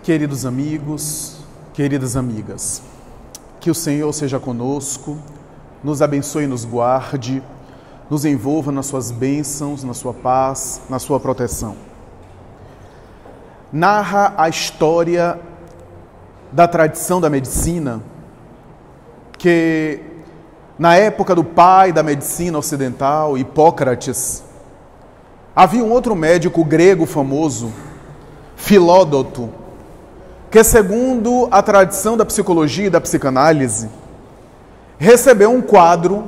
Queridos amigos, queridas amigas, que o Senhor seja conosco, nos abençoe e nos guarde, nos envolva nas suas bênçãos, na sua paz, na sua proteção. Narra a história da tradição da medicina que, na época do pai da medicina ocidental, Hipócrates, havia um outro médico grego famoso, Filódoto, que, segundo a tradição da psicologia e da psicanálise, recebeu um quadro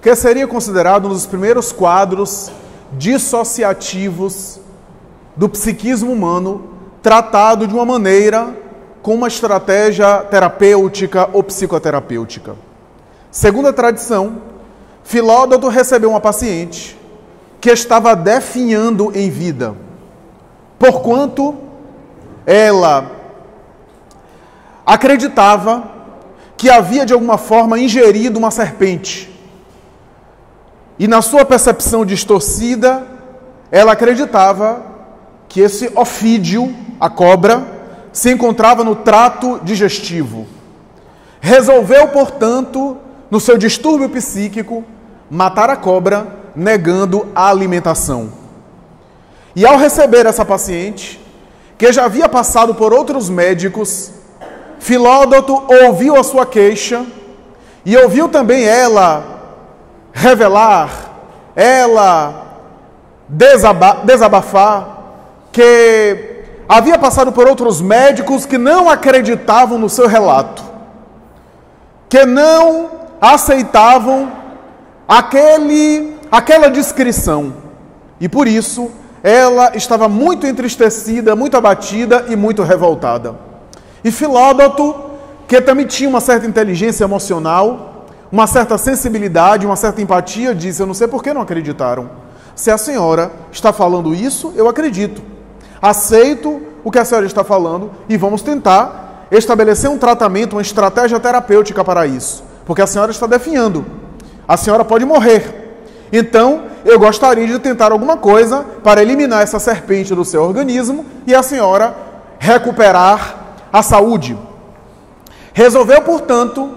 que seria considerado um dos primeiros quadros dissociativos do psiquismo humano, tratado de uma maneira com uma estratégia terapêutica ou psicoterapêutica. Segundo a tradição, Filódoto recebeu uma paciente que estava definhando em vida, porquanto ela acreditava que havia de alguma forma ingerido uma serpente. E na sua percepção distorcida, ela acreditava que esse ofídio, a cobra, se encontrava no trato digestivo. Resolveu, portanto, no seu distúrbio psíquico, matar a cobra, negando a alimentação. E ao receber essa paciente, que já havia passado por outros médicos, Filódoto ouviu a sua queixa e ouviu também ela revelar, ela desabafar, que havia passado por outros médicos que não acreditavam no seu relato, que não aceitavam aquela descrição. E por isso ela estava muito entristecida, muito abatida e muito revoltada. E Filódoto, que também tinha uma certa inteligência emocional, uma certa sensibilidade, uma certa empatia, disse: eu não sei por que não acreditaram. Se a senhora está falando isso, eu acredito. Aceito o que a senhora está falando e vamos tentar estabelecer um tratamento, uma estratégia terapêutica para isso. Porque a senhora está definhando. A senhora pode morrer. Então, eu gostaria de tentar alguma coisa para eliminar essa serpente do seu organismo e a senhora recuperar a saúde. Resolveu, portanto,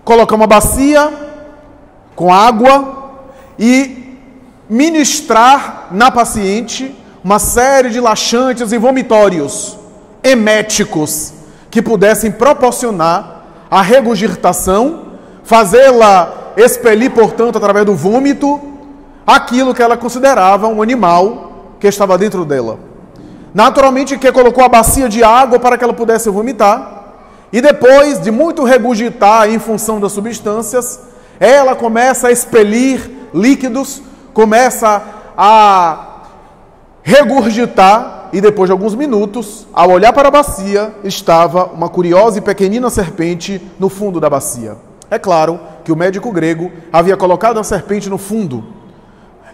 colocar uma bacia com água e ministrar na paciente uma série de laxantes e vomitórios eméticos que pudessem proporcionar a regurgitação, fazê-la expelir, portanto, através do vômito, aquilo que ela considerava um animal que estava dentro dela. Naturalmente que colocou a bacia de água para que ela pudesse vomitar, e depois de muito regurgitar em função das substâncias, ela começa a expelir líquidos, começa a regurgitar, e depois de alguns minutos, ao olhar para a bacia, estava uma curiosa e pequenina serpente no fundo da bacia. É claro que o médico grego havia colocado a serpente no fundo,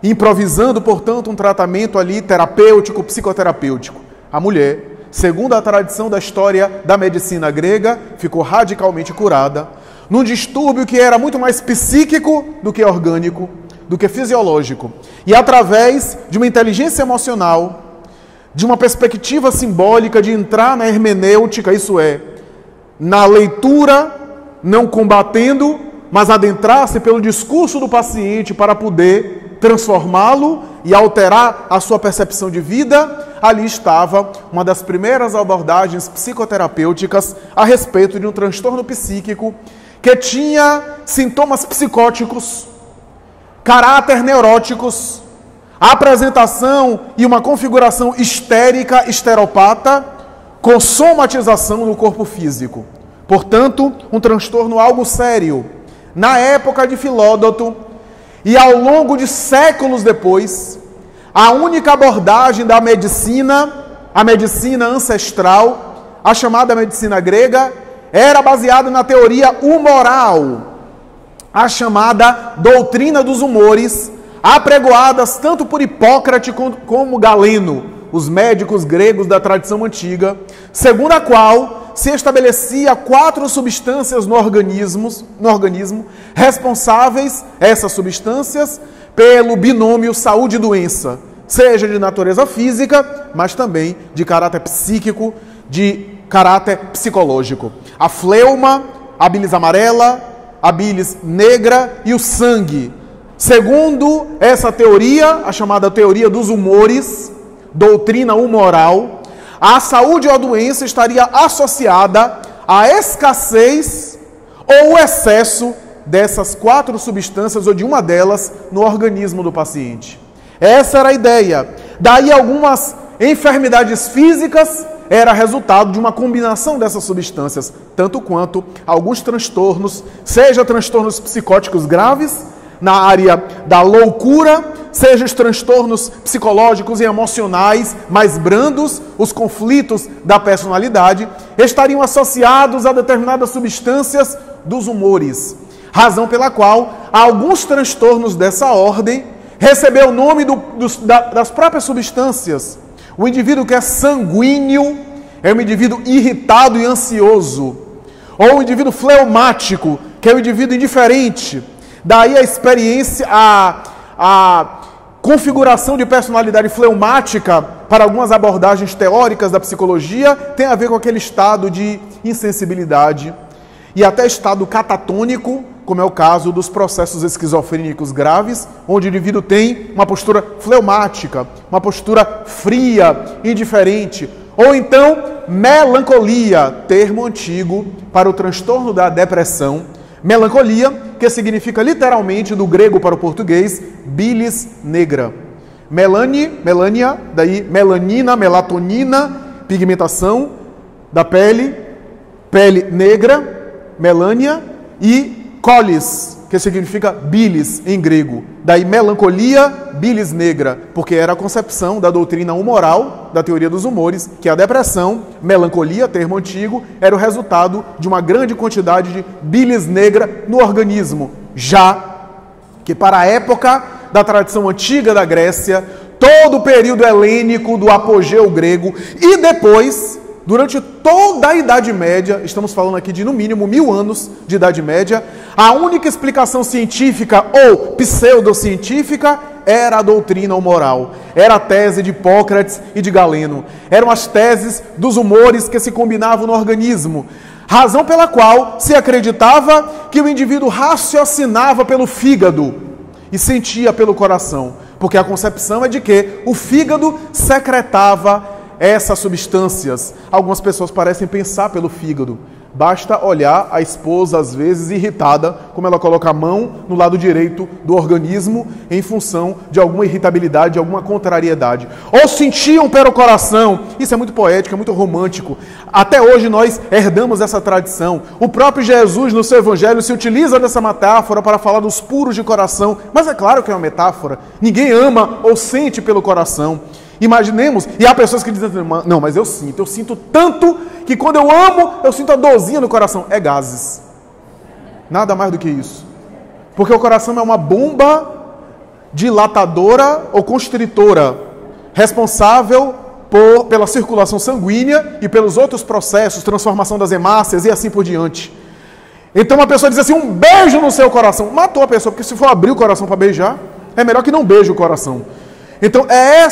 improvisando, portanto, um tratamento ali terapêutico, psicoterapêutico. A mulher, segundo a tradição da história da medicina grega, ficou radicalmente curada, num distúrbio que era muito mais psíquico do que orgânico, do que fisiológico. E através de uma inteligência emocional, de uma perspectiva simbólica de entrar na hermenêutica, isso é, na leitura, não combatendo, mas adentrar-se pelo discurso do paciente para poder transformá-lo e alterar a sua percepção de vida, ali estava uma das primeiras abordagens psicoterapêuticas a respeito de um transtorno psíquico que tinha sintomas psicóticos, caráter neuróticos, apresentação e uma configuração histérica, histeropata, com somatização no corpo físico. Portanto, um transtorno algo sério. Na época de Filódoto, e ao longo de séculos depois, a única abordagem da medicina, a medicina ancestral, a chamada medicina grega, era baseada na teoria humoral, a chamada doutrina dos humores, apregoadas tanto por Hipócrates como Galeno, os médicos gregos da tradição antiga, segundo a qual se estabelecia 4 substâncias no organismo, responsáveis, essas substâncias, pelo binômio saúde e doença, seja de natureza física, mas também de caráter psíquico, de caráter psicológico. A fleuma, a bilis amarela, a bilis negra e o sangue. Segundo essa teoria, a chamada teoria dos humores, doutrina humoral, a saúde ou a doença estaria associada à escassez ou excesso dessas 4 substâncias ou de uma delas no organismo do paciente. Essa era a ideia. Daí algumas enfermidades físicas era resultado de uma combinação dessas substâncias, tanto quanto alguns transtornos, seja transtornos psicóticos graves, na área da loucura, seja os transtornos psicológicos e emocionais mais brandos, os conflitos da personalidade, estariam associados a determinadas substâncias dos humores, razão pela qual alguns transtornos dessa ordem recebeu o nome das próprias substâncias. O indivíduo que é sanguíneo é um indivíduo irritado e ansioso, ou o indivíduo fleumático, que é um indivíduo indiferente. Daí a experiência, a configuração de personalidade fleumática para algumas abordagens teóricas da psicologia tem a ver com aquele estado de insensibilidade e até estado catatônico, como é o caso dos processos esquizofrênicos graves, onde o indivíduo tem uma postura fleumática, uma postura fria, indiferente, ou então melancolia, termo antigo para o transtorno da depressão. Melancolia, que significa literalmente do grego para o português, bilis negra. Melania, daí melanina, melatonina, pigmentação da pele, pele negra, melania, e colis, que significa bilis em grego. Daí melancolia, bilis negra, porque era a concepção da doutrina humoral, da teoria dos humores, que a depressão, melancolia, termo antigo, era o resultado de uma grande quantidade de bilis negra no organismo. Já que para a época da tradição antiga da Grécia, todo o período helênico do apogeu grego e depois, durante toda a Idade Média, estamos falando aqui de no mínimo 1000 anos de Idade Média, a única explicação científica ou pseudocientífica era a doutrina humoral. Era a tese de Hipócrates e de Galeno. Eram as teses dos humores que se combinavam no organismo. Razão pela qual se acreditava que o indivíduo raciocinava pelo fígado e sentia pelo coração. Porque a concepção é de que o fígado secretava essas substâncias. Algumas pessoas parecem pensar pelo fígado. Basta olhar a esposa, às vezes, irritada, como ela coloca a mão no lado direito do organismo em função de alguma irritabilidade, de alguma contrariedade. Ou sentiam pelo coração. Isso é muito poético, é muito romântico. Até hoje nós herdamos essa tradição. O próprio Jesus, no seu evangelho, se utiliza dessa metáfora para falar dos puros de coração. Mas é claro que é uma metáfora. Ninguém ama ou sente pelo coração. Imaginemos, e há pessoas que dizem, não, mas eu sinto tanto que quando eu amo, eu sinto a dorzinha no coração. É gases. Nada mais do que isso. Porque o coração é uma bomba dilatadora ou constritora, responsável pela circulação sanguínea e pelos outros processos, transformação das hemácias e assim por diante. Então uma pessoa diz assim, um beijo no seu coração. Matou a pessoa, porque se for abrir o coração para beijar, é melhor que não beije o coração. Então é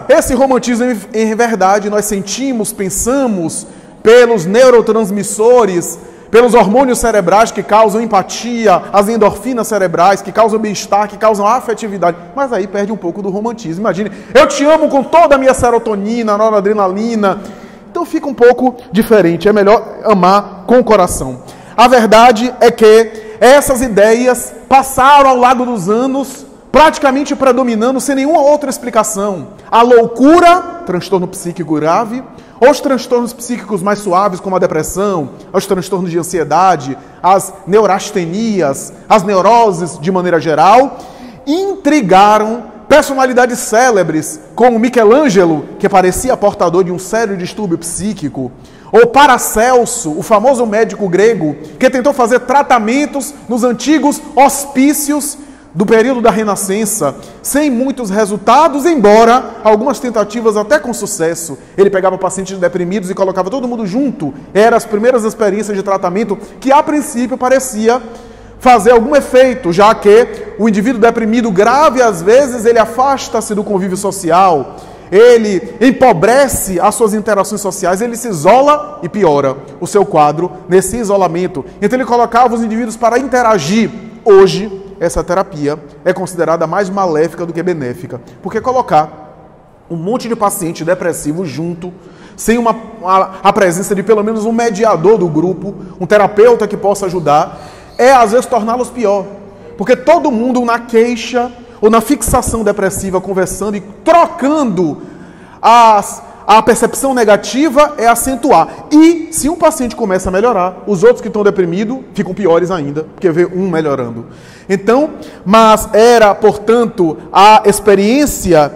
esse romantismo em verdade nós sentimos, pensamos pelos neurotransmissores, pelos hormônios cerebrais que causam empatia, as endorfinas cerebrais que causam bem-estar, que causam afetividade. Mas aí perde um pouco do romantismo. Imagine, eu te amo com toda a minha serotonina, noradrenalina. Então fica um pouco diferente, é melhor amar com o coração. A verdade é que essas ideias passaram ao longo dos anos praticamente predominando sem nenhuma outra explicação. A loucura, transtorno psíquico grave, os transtornos psíquicos mais suaves, como a depressão, os transtornos de ansiedade, as neurastenias, as neuroses de maneira geral, intrigaram personalidades célebres, como Michelangelo, que parecia portador de um sério distúrbio psíquico, ou Paracelso, o famoso médico grego, que tentou fazer tratamentos nos antigos hospícios do período da Renascença, sem muitos resultados, embora algumas tentativas até com sucesso. Ele pegava pacientes deprimidos e colocava todo mundo junto. Eram as primeiras experiências de tratamento que, a princípio, parecia fazer algum efeito, já que o indivíduo deprimido grave, às vezes, ele afasta-se do convívio social. ele empobrece as suas interações sociais, ele se isola e piora o seu quadro nesse isolamento. Então ele colocava os indivíduos para interagir. Hoje, essa terapia é considerada mais maléfica do que benéfica, porque colocar um monte de paciente depressivo junto, sem a presença de pelo menos um mediador do grupo, um terapeuta que possa ajudar, é às vezes torná-los pior. Porque todo mundo na queixa ou na fixação depressiva, conversando e trocando a percepção negativa, é acentuar. E se um paciente começa a melhorar, os outros que estão deprimidos ficam piores ainda, porque vê um melhorando. Então, mas era, portanto, a experiência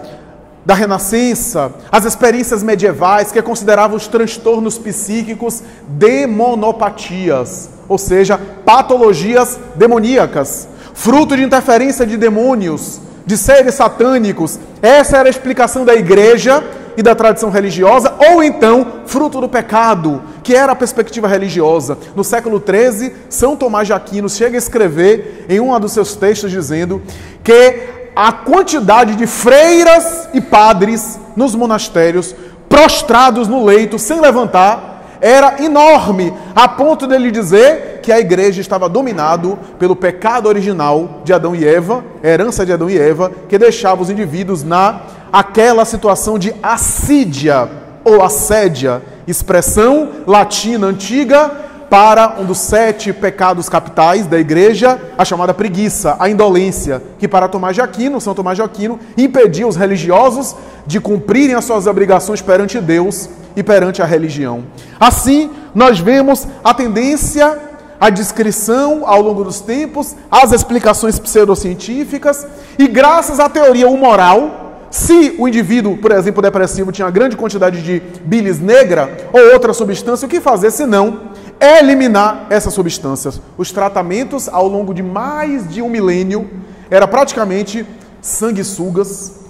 da Renascença, as experiências medievais, que consideravam os transtornos psíquicos demonopatias, ou seja, patologias demoníacas, fruto de interferência de demônios, de seres satânicos. Essa era a explicação da igreja e da tradição religiosa, ou então, fruto do pecado, que era a perspectiva religiosa. No século XIII, São Tomás de Aquino chega a escrever em um dos seus textos dizendo que a quantidade de freiras e padres nos monastérios, prostrados no leito, sem levantar, era enorme, a ponto dele dizer que a igreja estava dominada pelo pecado original de Adão e Eva, a herança de Adão e Eva, que deixava os indivíduos naquela situação de assídia ou assédia, expressão latina antiga para um dos 7 pecados capitais da igreja, a chamada preguiça, a indolência, que para Tomás de Aquino, São Tomás de Aquino, impedia os religiosos de cumprirem as suas obrigações perante Deus e perante a religião. Assim, nós vemos a tendência, a descrição ao longo dos tempos, as explicações pseudocientíficas, e graças à teoria humoral, se o indivíduo, por exemplo, depressivo, tinha grande quantidade de bilis negra ou outra substância, o que fazer senão eliminar essas substâncias? Os tratamentos ao longo de mais de um milênio era praticamente sanguessugas,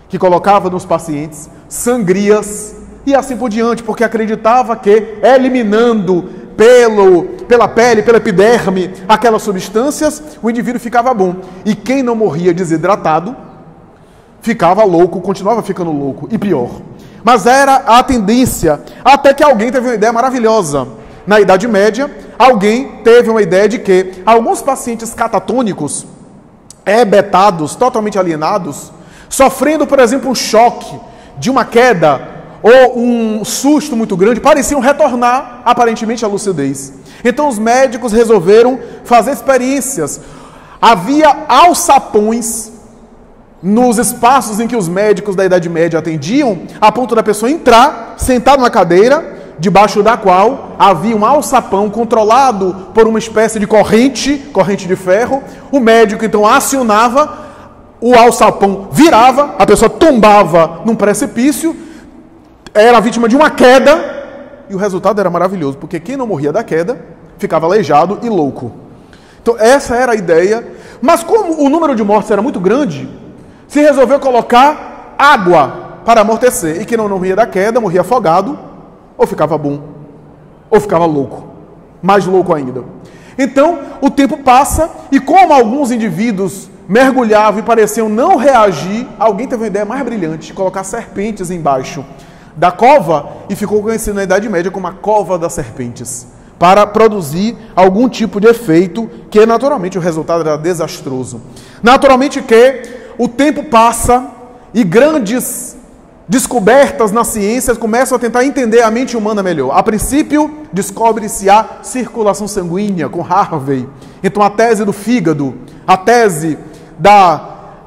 que colocava nos pacientes, sangrias e assim por diante, porque acreditava que eliminando pela pele, pela epiderme, aquelas substâncias, o indivíduo ficava bom. E quem não morria desidratado, ficava louco, continuava ficando louco, e pior. Mas era a tendência, até que alguém teve uma ideia maravilhosa. Na Idade Média, alguém teve uma ideia de que alguns pacientes catatônicos, hebetados, totalmente alienados, sofrendo, por exemplo, um choque de uma queda ou um susto muito grande, pareciam retornar, aparentemente, à lucidez. Então, os médicos resolveram fazer experiências. Havia alçapões nos espaços em que os médicos da Idade Média atendiam, a ponto da pessoa entrar, sentar numa cadeira, debaixo da qual havia um alçapão controlado por uma espécie de corrente de ferro. O médico então acionava, o alçapão virava, a pessoa tombava num precipício, era vítima de uma queda, e o resultado era maravilhoso, porque quem não morria da queda ficava aleijado e louco. Então essa era a ideia, mas como o número de mortes era muito grande, se resolveu colocar água para amortecer, e quem não morria da queda morria afogado, ou ficava bom, ou ficava louco, mais louco ainda. Então, o tempo passa, e como alguns indivíduos mergulhavam e pareciam não reagir, alguém teve uma ideia mais brilhante, colocar serpentes embaixo da cova, e ficou conhecido na Idade Média como a cova das serpentes, para produzir algum tipo de efeito, que naturalmente o resultado era desastroso. Naturalmente que o tempo passa, e grandes descobertas na ciência começam a tentar entender a mente humana melhor. A princípio, descobre-se a circulação sanguínea com Harvey. Então, a tese do fígado, a tese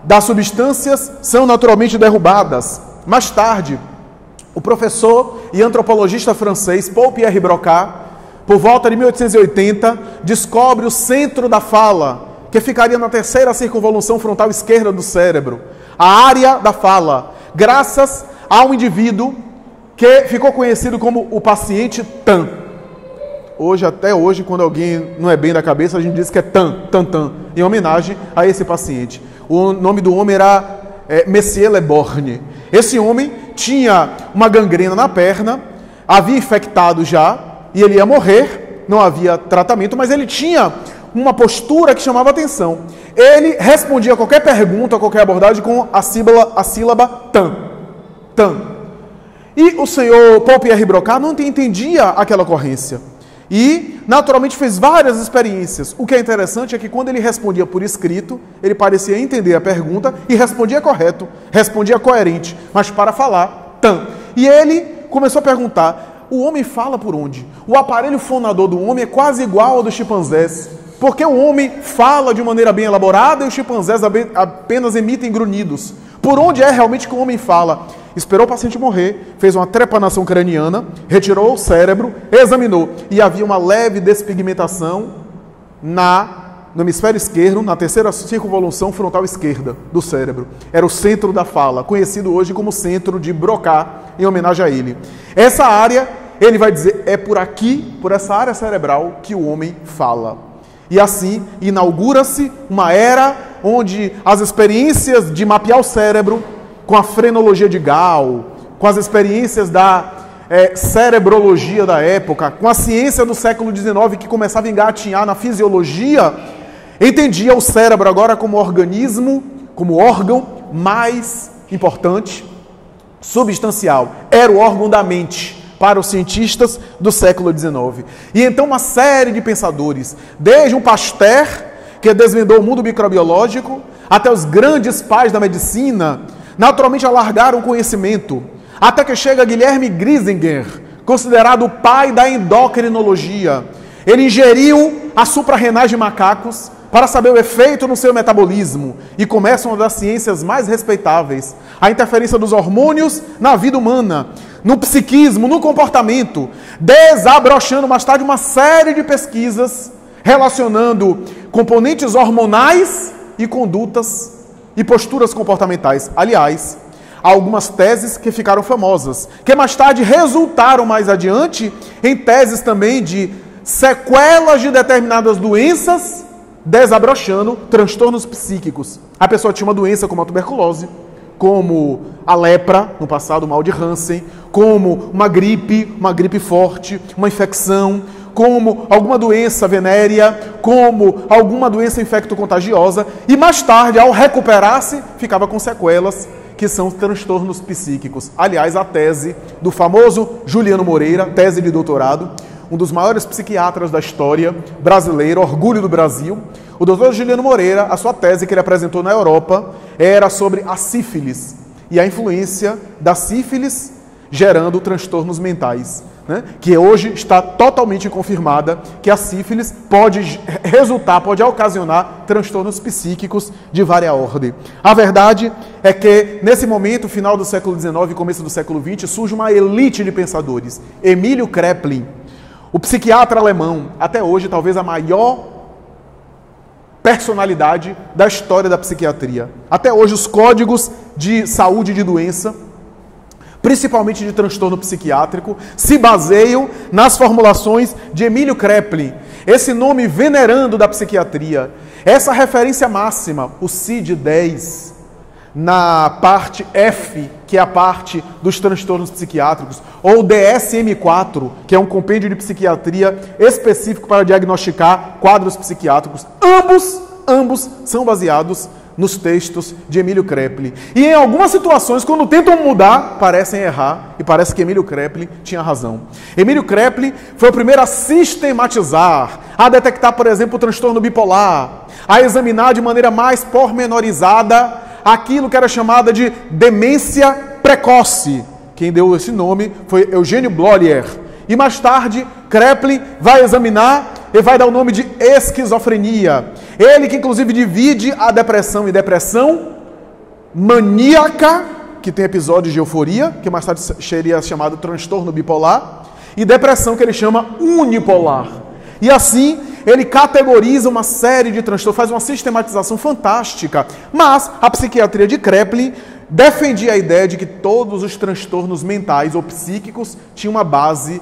das substâncias são naturalmente derrubadas. Mais tarde, o professor e antropologista francês Paul-Pierre Broca, por volta de 1880, descobre o centro da fala, que ficaria na terceira circunvolução frontal esquerda do cérebro, a área da fala, graças a um indivíduo que ficou conhecido como o paciente TAN. Até hoje, quando alguém não é bem da cabeça, a gente diz que é TAN, em homenagem a esse paciente. O nome do homem era Messier Le Borgne. Esse homem tinha uma gangrena na perna, havia infectado já, e ele ia morrer, não havia tratamento, mas ele tinha uma postura que chamava atenção. Ele respondia a qualquer pergunta, a qualquer abordagem com a sílaba TAN. E o senhor Paul Pierre Brocard não entendia aquela ocorrência. E, naturalmente, fez várias experiências. O que é interessante é que quando ele respondia por escrito, ele parecia entender a pergunta e respondia correto, respondia coerente, mas para falar, tan. E ele começou a perguntar, o homem fala por onde? O aparelho fonador do homem é quase igual ao dos chimpanzés. Porque o homem fala de maneira bem elaborada e os chimpanzés apenas emitem grunhidos. Por onde é realmente que o homem fala? Esperou o paciente morrer, fez uma trepanação craniana, retirou o cérebro, examinou. E havia uma leve despigmentação no hemisfério esquerdo, na terceira circunvolução frontal esquerda do cérebro. Era o centro da fala, conhecido hoje como centro de Broca, em homenagem a ele. Essa área, ele vai dizer, é por aqui, por essa área cerebral, que o homem fala. E assim, inaugura-se uma era onde as experiências de mapear o cérebro, com a frenologia de Gall, com as experiências da cerebrologia da época, com a ciência do século XIX que começava a engatinhar na fisiologia, entendia o cérebro agora como organismo, como órgão mais importante, substancial. Era o órgão da mente para os cientistas do século XIX. E então uma série de pensadores, desde um Pasteur, que desvendou o mundo microbiológico, até os grandes pais da medicina, naturalmente alargaram o conhecimento, até que chega Guilherme Griesinger, considerado o pai da endocrinologia. Ele ingeriu as suprarrenais de macacos para saber o efeito no seu metabolismo e começa uma das ciências mais respeitáveis, a interferência dos hormônios na vida humana, no psiquismo, no comportamento, desabrochando mais tarde uma série de pesquisas relacionando componentes hormonais e condutas e posturas comportamentais. Aliás, há algumas teses que ficaram famosas, que mais tarde resultaram mais adiante em teses também de sequelas de determinadas doenças, desabrochando transtornos psíquicos. A pessoa tinha uma doença como a tuberculose, como a lepra, no passado o mal de Hansen, como uma gripe forte, uma infecção, como alguma doença venérea, como alguma doença infecto-contagiosa, e mais tarde, ao recuperar-se, ficava com sequelas, que são transtornos psíquicos. Aliás, a tese do famoso Juliano Moreira, tese de doutorado, um dos maiores psiquiatras da história brasileira, orgulho do Brasil, o doutor Juliano Moreira, a sua tese que ele apresentou na Europa, era sobre a sífilis e a influência da sífilis gerando transtornos mentais, né? Que hoje está totalmente confirmada que a sífilis pode ocasionar transtornos psíquicos de várias ordens. A verdade é que, nesse momento, final do século XIX e começo do século XX, surge uma elite de pensadores. Emílio Kraepelin, o psiquiatra alemão, até hoje talvez a maior personalidade da história da psiquiatria. Até hoje os códigos de saúde e de doença, principalmente de transtorno psiquiátrico, se baseiam nas formulações de Emílio Kraepelin, esse nome venerando da psiquiatria, essa referência máxima, o CID-10, na parte F, que é a parte dos transtornos psiquiátricos, ou DSM-4, que é um compêndio de psiquiatria específico para diagnosticar quadros psiquiátricos. Ambos são baseados nos textos de Emílio Kraepelin. E em algumas situações, quando tentam mudar, parecem errar, e parece que Emílio Kraepelin tinha razão. Emílio Kraepelin foi o primeiro a sistematizar, a detectar, por exemplo, o transtorno bipolar, a examinar de maneira mais pormenorizada aquilo que era chamada de demência precoce. Quem deu esse nome foi Eugênio Bleuler. E mais tarde, Kraepelin vai examinar e vai dar o nome de esquizofrenia. Ele que inclusive divide a depressão em depressão maníaca, que tem episódios de euforia, que mais tarde seria chamado transtorno bipolar, e depressão que ele chama unipolar. E assim, ele categoriza uma série de transtornos, faz uma sistematização fantástica. Mas a psiquiatria de Kraepelin defendia a ideia de que todos os transtornos mentais ou psíquicos tinham uma base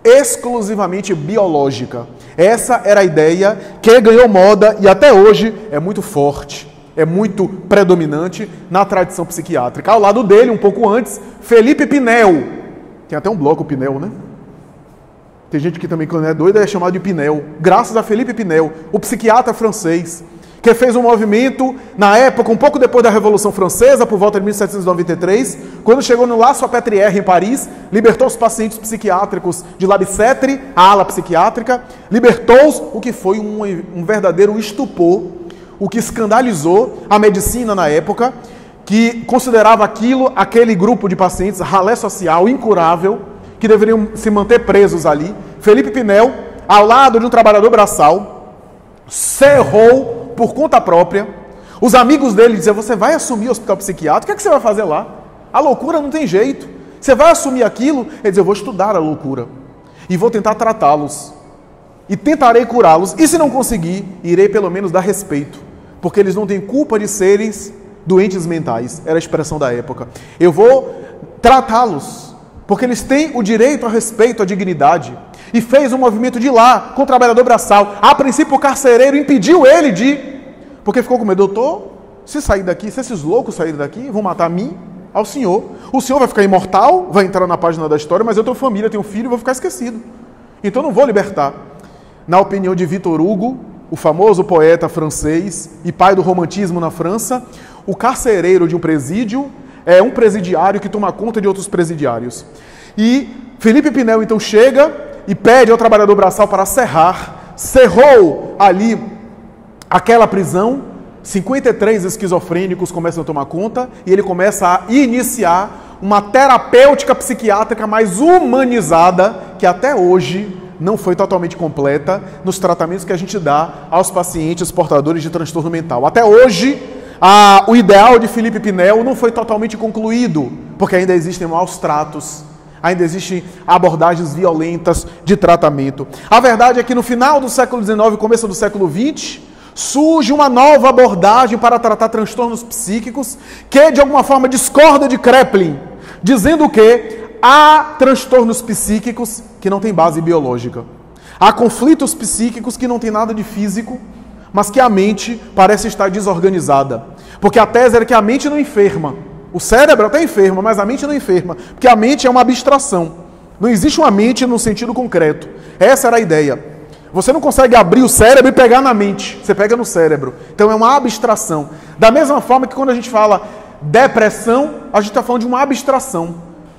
exclusivamente biológica. Essa era a ideia que ganhou moda e até hoje é muito forte, é muito predominante na tradição psiquiátrica. Ao lado dele, um pouco antes, Felipe Pinel. Tem até um bloco Pinel, né? Tem gente que também, quando é doida, é chamado de Pinel. Graças a Felipe Pinel, o psiquiatra francês, que fez um movimento na época, um pouco depois da Revolução Francesa, por volta de 1793, quando chegou no La Salpêtrière, em Paris, libertou os pacientes psiquiátricos de La Bicêtre, a ala psiquiátrica, libertou-os, o que foi um verdadeiro estupor, o que escandalizou a medicina na época, que considerava aquele grupo de pacientes ralé social, incurável, que deveriam se manter presos ali. Felipe Pinel, ao lado de um trabalhador braçal, cerrou por conta própria. Os amigos dele diziam: você vai assumir o hospital psiquiátrico? O que é que você vai fazer lá? A loucura não tem jeito. Você vai assumir aquilo? Ele dizia: eu vou estudar a loucura e vou tentar tratá-los e tentarei curá-los, e se não conseguir, irei pelo menos dar respeito, porque eles não têm culpa de serem doentes mentais. Era a expressão da época. Eu vou tratá-los, porque eles têm o direito a respeito, à dignidade. E fez um movimento de lá, com o trabalhador braçal. A princípio o carcereiro impediu ele de ir, porque ficou com medo: doutor, se sair daqui, se esses loucos saírem daqui, vão matar a mim, ao senhor. O senhor vai ficar imortal, vai entrar na página da história, mas eu tenho família, tenho filho, vou ficar esquecido. Então não vou libertar. Na opinião de Victor Hugo, o famoso poeta francês e pai do romantismo na França, o carcereiro de um presídio é um presidiário que toma conta de outros presidiários. E Felipe Pinel então chega e pede ao trabalhador braçal para cerrou ali aquela prisão. 53 esquizofrênicos começam a tomar conta e ele começa a iniciar uma terapêutica psiquiátrica mais humanizada, que até hoje não foi totalmente completa nos tratamentos que a gente dá aos pacientes portadores de transtorno mental. Até hoje, o ideal de Felipe Pinel não foi totalmente concluído, porque ainda existem maus tratos, ainda existem abordagens violentas de tratamento. A verdade é que no final do século XIX, começo do século XX, surge uma nova abordagem para tratar transtornos psíquicos, que de alguma forma discorda de Kraepelin, dizendo que há transtornos psíquicos que não têm base biológica. Há conflitos psíquicos que não têm nada de físico, mas que a mente parece estar desorganizada. Porque a tese era que a mente não enferma. O cérebro até enferma, mas a mente não enferma. Porque a mente é uma abstração. Não existe uma mente no sentido concreto. Essa era a ideia. Você não consegue abrir o cérebro e pegar na mente. Você pega no cérebro. Então é uma abstração. Da mesma forma que quando a gente fala depressão, a gente está falando de uma abstração.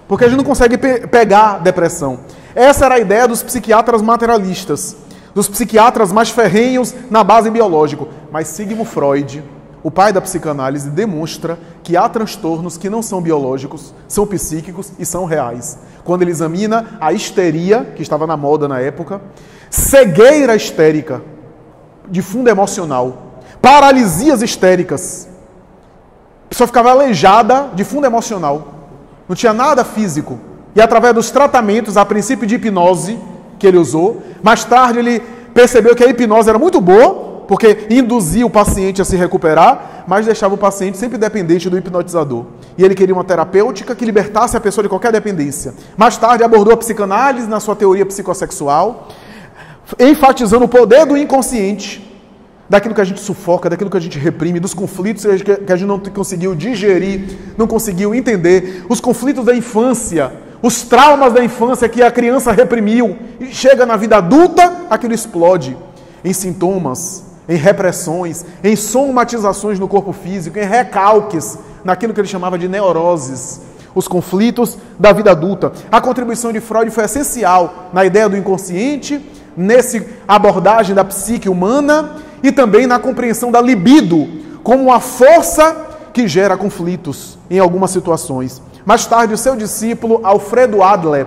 Porque a gente não consegue pegar depressão. Essa era a ideia dos psiquiatras materialistas, dos psiquiatras mais ferrenhos na base biológica. Mas Sigmund Freud, o pai da psicanálise, demonstra que há transtornos que não são biológicos, são psíquicos e são reais. Quando ele examina a histeria, que estava na moda na época, cegueira histérica, de fundo emocional, paralisias histéricas, a pessoa ficava aleijada de fundo emocional. Não tinha nada físico. E através dos tratamentos, a princípio de hipnose, que ele usou, mais tarde ele percebeu que a hipnose era muito boa, porque induzia o paciente a se recuperar, mas deixava o paciente sempre dependente do hipnotizador. E ele queria uma terapêutica que libertasse a pessoa de qualquer dependência. Mais tarde abordou a psicanálise na sua teoria psicossexual, enfatizando o poder do inconsciente, daquilo que a gente sufoca, daquilo que a gente reprime, dos conflitos que a gente não conseguiu digerir, não conseguiu entender, os conflitos da infância, os traumas da infância que a criança reprimiu, e chega na vida adulta, aquilo explode em sintomas, em repressões, em somatizações no corpo físico, em recalques, naquilo que ele chamava de neuroses, os conflitos da vida adulta. A contribuição de Freud foi essencial na ideia do inconsciente, nessa abordagem da psique humana e também na compreensão da libido como uma força que gera conflitos em algumas situações. Mais tarde, o seu discípulo, Alfredo Adler,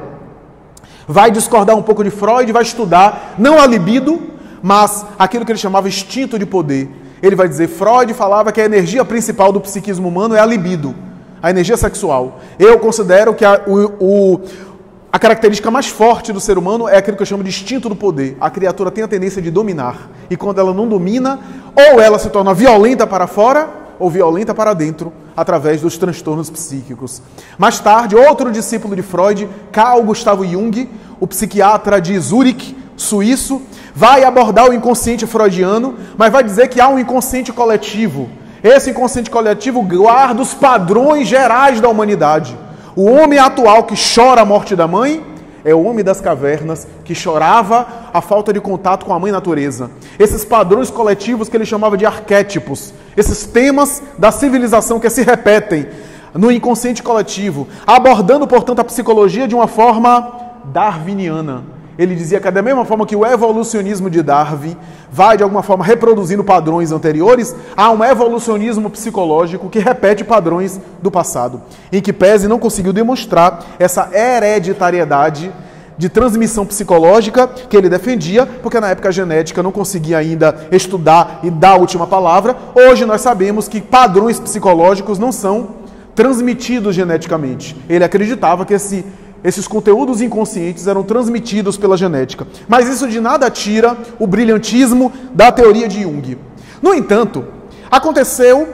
vai discordar um pouco de Freud, vai estudar não a libido, mas aquilo que ele chamava instinto de poder. Ele vai dizer, Freud falava que a energia principal do psiquismo humano é a libido, a energia sexual. Eu considero que a característica mais forte do ser humano é aquilo que eu chamo de instinto do poder. A criatura tem a tendência de dominar. E quando ela não domina, ou ela se torna violenta para fora, ou violenta para dentro, através dos transtornos psíquicos. Mais tarde, outro discípulo de Freud, Carl Gustav Jung, o psiquiatra de Zurique, suíço, vai abordar o inconsciente freudiano, mas vai dizer que há um inconsciente coletivo. Esse inconsciente coletivo guarda os padrões gerais da humanidade. O homem atual que chora a morte da mãe é o homem das cavernas que chorava a falta de contato com a mãe natureza. Esses padrões coletivos que ele chamava de arquétipos, esses temas da civilização que se repetem no inconsciente coletivo, abordando, portanto, a psicologia de uma forma darwiniana. Ele dizia que da mesma forma que o evolucionismo de Darwin vai, de alguma forma, reproduzindo padrões anteriores, há um evolucionismo psicológico que repete padrões do passado, em que Pese não conseguiu demonstrar essa hereditariedade de transmissão psicológica que ele defendia, porque na época a genética não conseguia ainda estudar e dar a última palavra. Hoje nós sabemos que padrões psicológicos não são transmitidos geneticamente. Ele acreditava que esses conteúdos inconscientes eram transmitidos pela genética. Mas isso de nada tira o brilhantismo da teoria de Jung. No entanto, aconteceu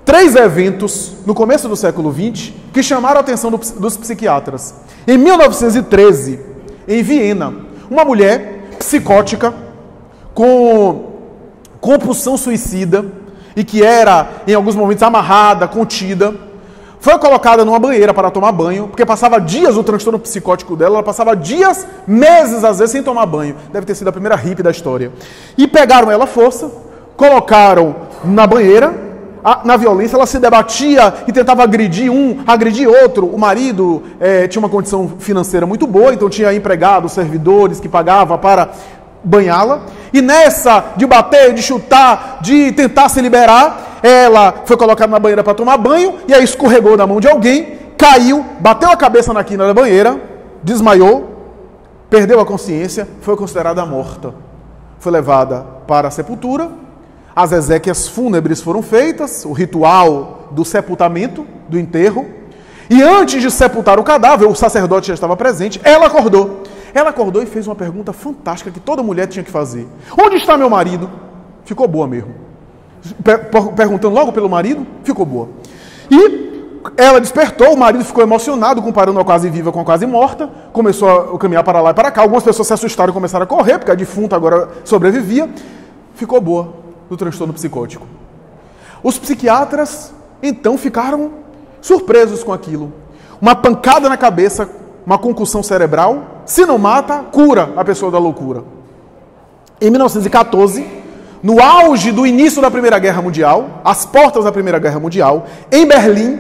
3 eventos no começo do século XX que chamaram a atenção dos psiquiatras. Em 1913, em Viena, uma mulher psicótica com compulsão suicida e que era, em alguns momentos, amarrada, contida, foi colocada numa banheira para tomar banho, porque passava dias o transtorno psicótico dela, ela passava dias, meses às vezes, sem tomar banho. Deve ter sido a primeira hippie da história. E pegaram ela à força, colocaram na banheira, na violência, ela se debatia e tentava agredir um, agredir outro. O marido tinha uma condição financeira muito boa, então tinha empregados, servidores que pagavam para banhá-la. E nessa de bater, de chutar, de tentar se liberar, ela foi colocada na banheira para tomar banho, e aí escorregou na mão de alguém, caiu, bateu a cabeça na quina da banheira, desmaiou, perdeu a consciência, foi considerada morta. Foi levada para a sepultura, as exéquias fúnebres foram feitas, o ritual do sepultamento, do enterro, e antes de sepultar o cadáver, o sacerdote já estava presente, ela acordou. Ela acordou e fez uma pergunta fantástica que toda mulher tinha que fazer. Onde está meu marido? Ficou boa mesmo. Perguntando logo pelo marido, ficou boa. E ela despertou, o marido ficou emocionado, comparando a quase viva com a quase morta, começou a caminhar para lá e para cá, algumas pessoas se assustaram e começaram a correr, porque a defunta agora sobrevivia. Ficou boa do transtorno psicótico. Os psiquiatras, então, ficaram surpresos com aquilo. Uma pancada na cabeça, uma concussão cerebral, se não mata, cura a pessoa da loucura. Em 1914... no auge do início da Primeira Guerra Mundial, às portas da Primeira Guerra Mundial, em Berlim,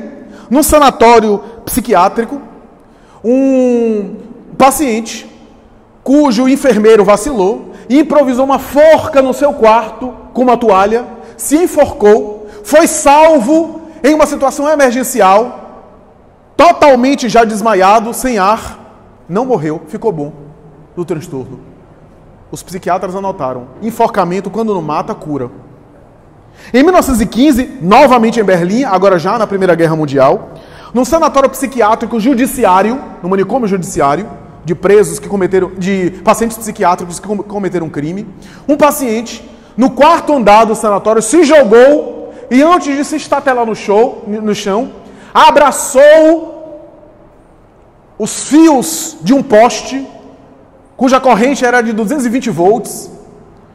num sanatório psiquiátrico, um paciente cujo enfermeiro vacilou e improvisou uma forca no seu quarto com uma toalha, se enforcou, foi salvo em uma situação emergencial, totalmente já desmaiado, sem ar, não morreu, ficou bom do transtorno. Os psiquiatras anotaram, enforcamento quando não mata, cura. Em 1915, novamente em Berlim, agora já na Primeira Guerra Mundial, num sanatório psiquiátrico judiciário, no manicômio judiciário, de presos que cometeram, de pacientes psiquiátricos que cometeram crime, um paciente, no 4º andar do sanatório, se jogou e antes de se estatelar no chão, abraçou os fios de um poste, cuja corrente era de 220 volts,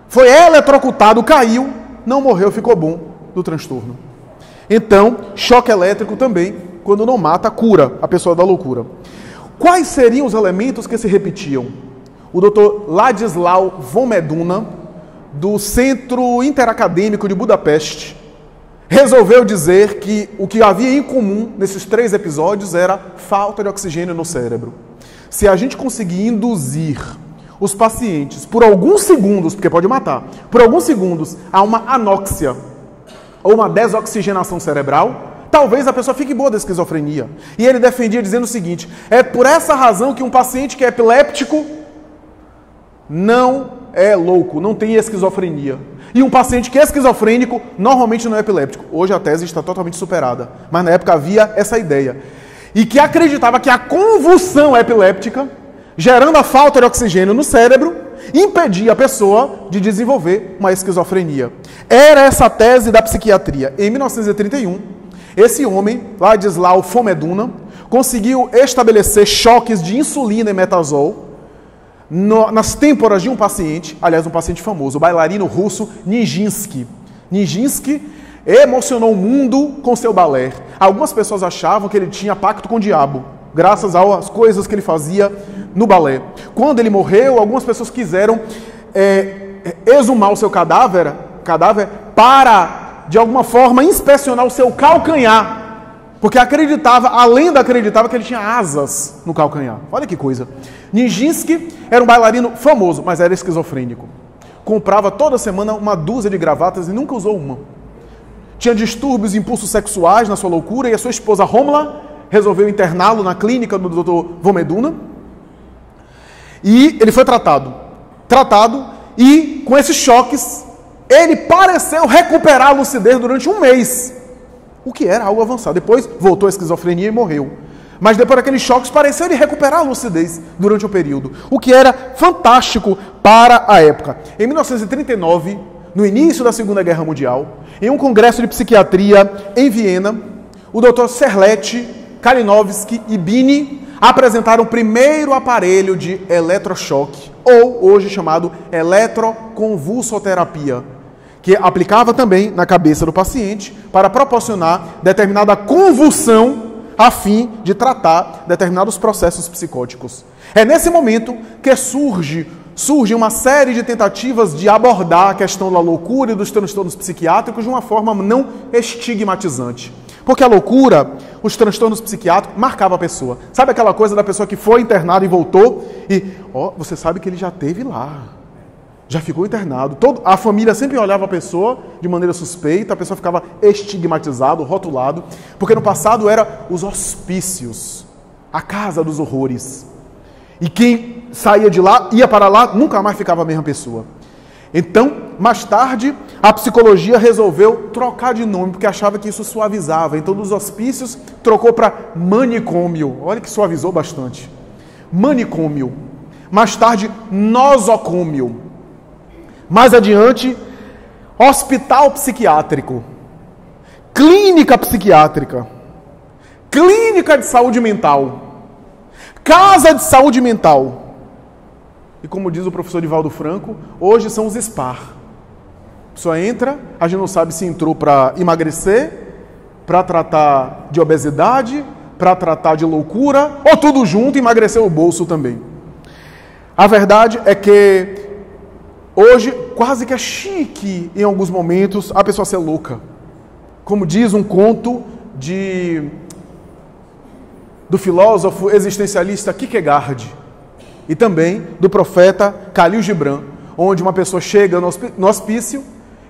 foi eletrocutado, caiu, não morreu, ficou bom do transtorno. Então, choque elétrico também, quando não mata, cura a pessoa da loucura. Quais seriam os elementos que se repetiam? O Dr. Ladislau von Meduna, do Centro Interacadêmico de Budapeste, resolveu dizer que o que havia em comum nesses 3 episódios era falta de oxigênio no cérebro. Se a gente conseguir induzir os pacientes por alguns segundos, porque pode matar, por alguns segundos a uma anóxia ou uma desoxigenação cerebral, talvez a pessoa fique boa da esquizofrenia. E ele defendia dizendo o seguinte: é por essa razão que um paciente que é epiléptico não é louco, não tem esquizofrenia. E um paciente que é esquizofrênico normalmente não é epiléptico. Hoje a tese está totalmente superada, mas na época havia essa ideia. E que acreditava que a convulsão epiléptica, gerando a falta de oxigênio no cérebro, impedia a pessoa de desenvolver uma esquizofrenia. Era essa a tese da psiquiatria. Em 1931, esse homem, Ladislau von Meduna, conseguiu estabelecer choques de insulina e metazol nas têmporas de um paciente, aliás, um paciente famoso, o bailarino russo Nijinsky. Nijinsky emocionou o mundo com seu balé. Algumas pessoas achavam que ele tinha pacto com o diabo, graças às coisas que ele fazia no balé. Quando ele morreu, algumas pessoas quiseram exumar o seu cadáver para, de alguma forma, inspecionar o seu calcanhar. Porque a lenda acreditava que ele tinha asas no calcanhar. Olha que coisa. Nijinsky era um bailarino famoso, mas era esquizofrênico. Comprava toda semana uma dúzia de gravatas e nunca usou uma. Tinha distúrbios e impulsos sexuais na sua loucura, e a sua esposa Homla resolveu interná-lo na clínica do Dr. Vomeduna. E ele foi tratado, e com esses choques, ele pareceu recuperar a lucidez durante um mês, o que era algo avançado. Depois voltou à esquizofrenia e morreu. Mas depois daqueles choques, pareceu ele recuperar a lucidez durante o período, o que era fantástico para a época. Em 1939, no início da Segunda Guerra Mundial, em um congresso de psiquiatria em Viena, o Dr. Serlett, Kalinowski e Bini apresentaram o primeiro aparelho de eletrochoque, ou hoje chamado eletroconvulsoterapia, que aplicava também na cabeça do paciente para proporcionar determinada convulsão a fim de tratar determinados processos psicóticos. É nesse momento que surge uma série de tentativas de abordar a questão da loucura e dos transtornos psiquiátricos de uma forma não estigmatizante. Porque a loucura, os transtornos psiquiátricos, marcava a pessoa. Sabe aquela coisa da pessoa que foi internada e voltou? E, você sabe que ele já esteve lá. Já ficou internado. A família sempre olhava a pessoa de maneira suspeita, a pessoa ficava estigmatizado, rotulado. Porque no passado era os hospícios, a casa dos horrores. E quem saía de lá, ia para lá, nunca mais ficava a mesma pessoa. Então, mais tarde, a psicologia resolveu trocar de nome, porque achava que isso suavizava. Então, dos hospícios, trocou para manicômio. Olha que suavizou bastante. Manicômio. Mais tarde, nosocômio. Mais adiante, hospital psiquiátrico. Clínica psiquiátrica. Clínica de saúde mental. Casa de saúde mental. E como diz o professor Divaldo Franco, hoje são os SPAR. A pessoa entra, a gente não sabe se entrou para emagrecer, para tratar de obesidade, para tratar de loucura, ou tudo junto, emagrecer o bolso também. A verdade é que hoje quase que é chique, em alguns momentos, a pessoa ser louca. Como diz um conto do filósofo existencialista Kierkegaard, e também do profeta Khalil Gibran, onde uma pessoa chega no hospício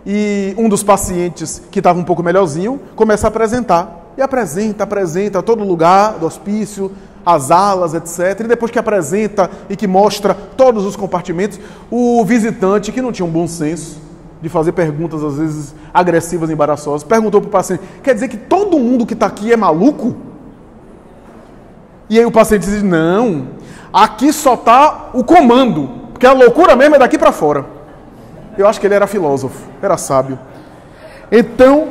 e um dos pacientes que estava um pouco melhorzinho começa a apresentar. E apresenta todo lugar do hospício, as alas, etc. E depois que apresenta e que mostra todos os compartimentos, o visitante, que não tinha um bom senso de fazer perguntas às vezes agressivas e embaraçosas, perguntou para o paciente: quer dizer que todo mundo que está aqui é maluco? E aí o paciente diz: não, aqui só está o comando, porque a loucura mesmo é daqui para fora. Eu acho que ele era filósofo, era sábio. Então,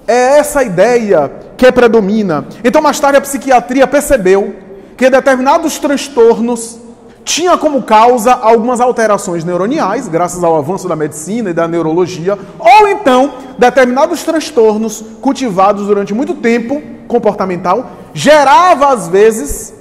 é essa ideia que predomina. Então, mais tarde, a psiquiatria percebeu que determinados transtornos tinham como causa algumas alterações neuroniais, graças ao avanço da medicina e da neurologia, ou então, determinados transtornos cultivados durante muito tempo, comportamental, gerava, às vezes,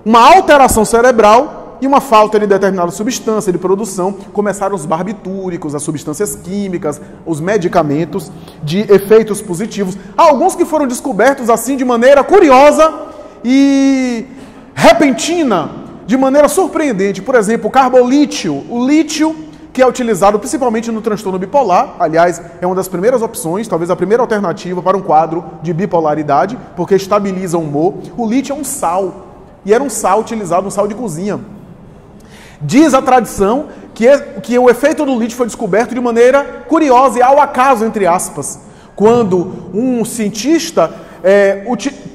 uma alteração cerebral e uma falta de determinada substância de produção. Começaram os barbitúricos, as substâncias químicas, os medicamentos de efeitos positivos. Alguns que foram descobertos assim de maneira curiosa e repentina, de maneira surpreendente. Por exemplo, o carbolítio, o lítio, que é utilizado principalmente no transtorno bipolar. Aliás, é uma das primeiras opções, talvez a primeira alternativa para um quadro de bipolaridade, porque estabiliza o humor. O lítio é um sal, e era um sal utilizado, um sal de cozinha. Diz a tradição que o efeito do lítio foi descoberto de maneira curiosa e ao acaso, entre aspas, quando um cientista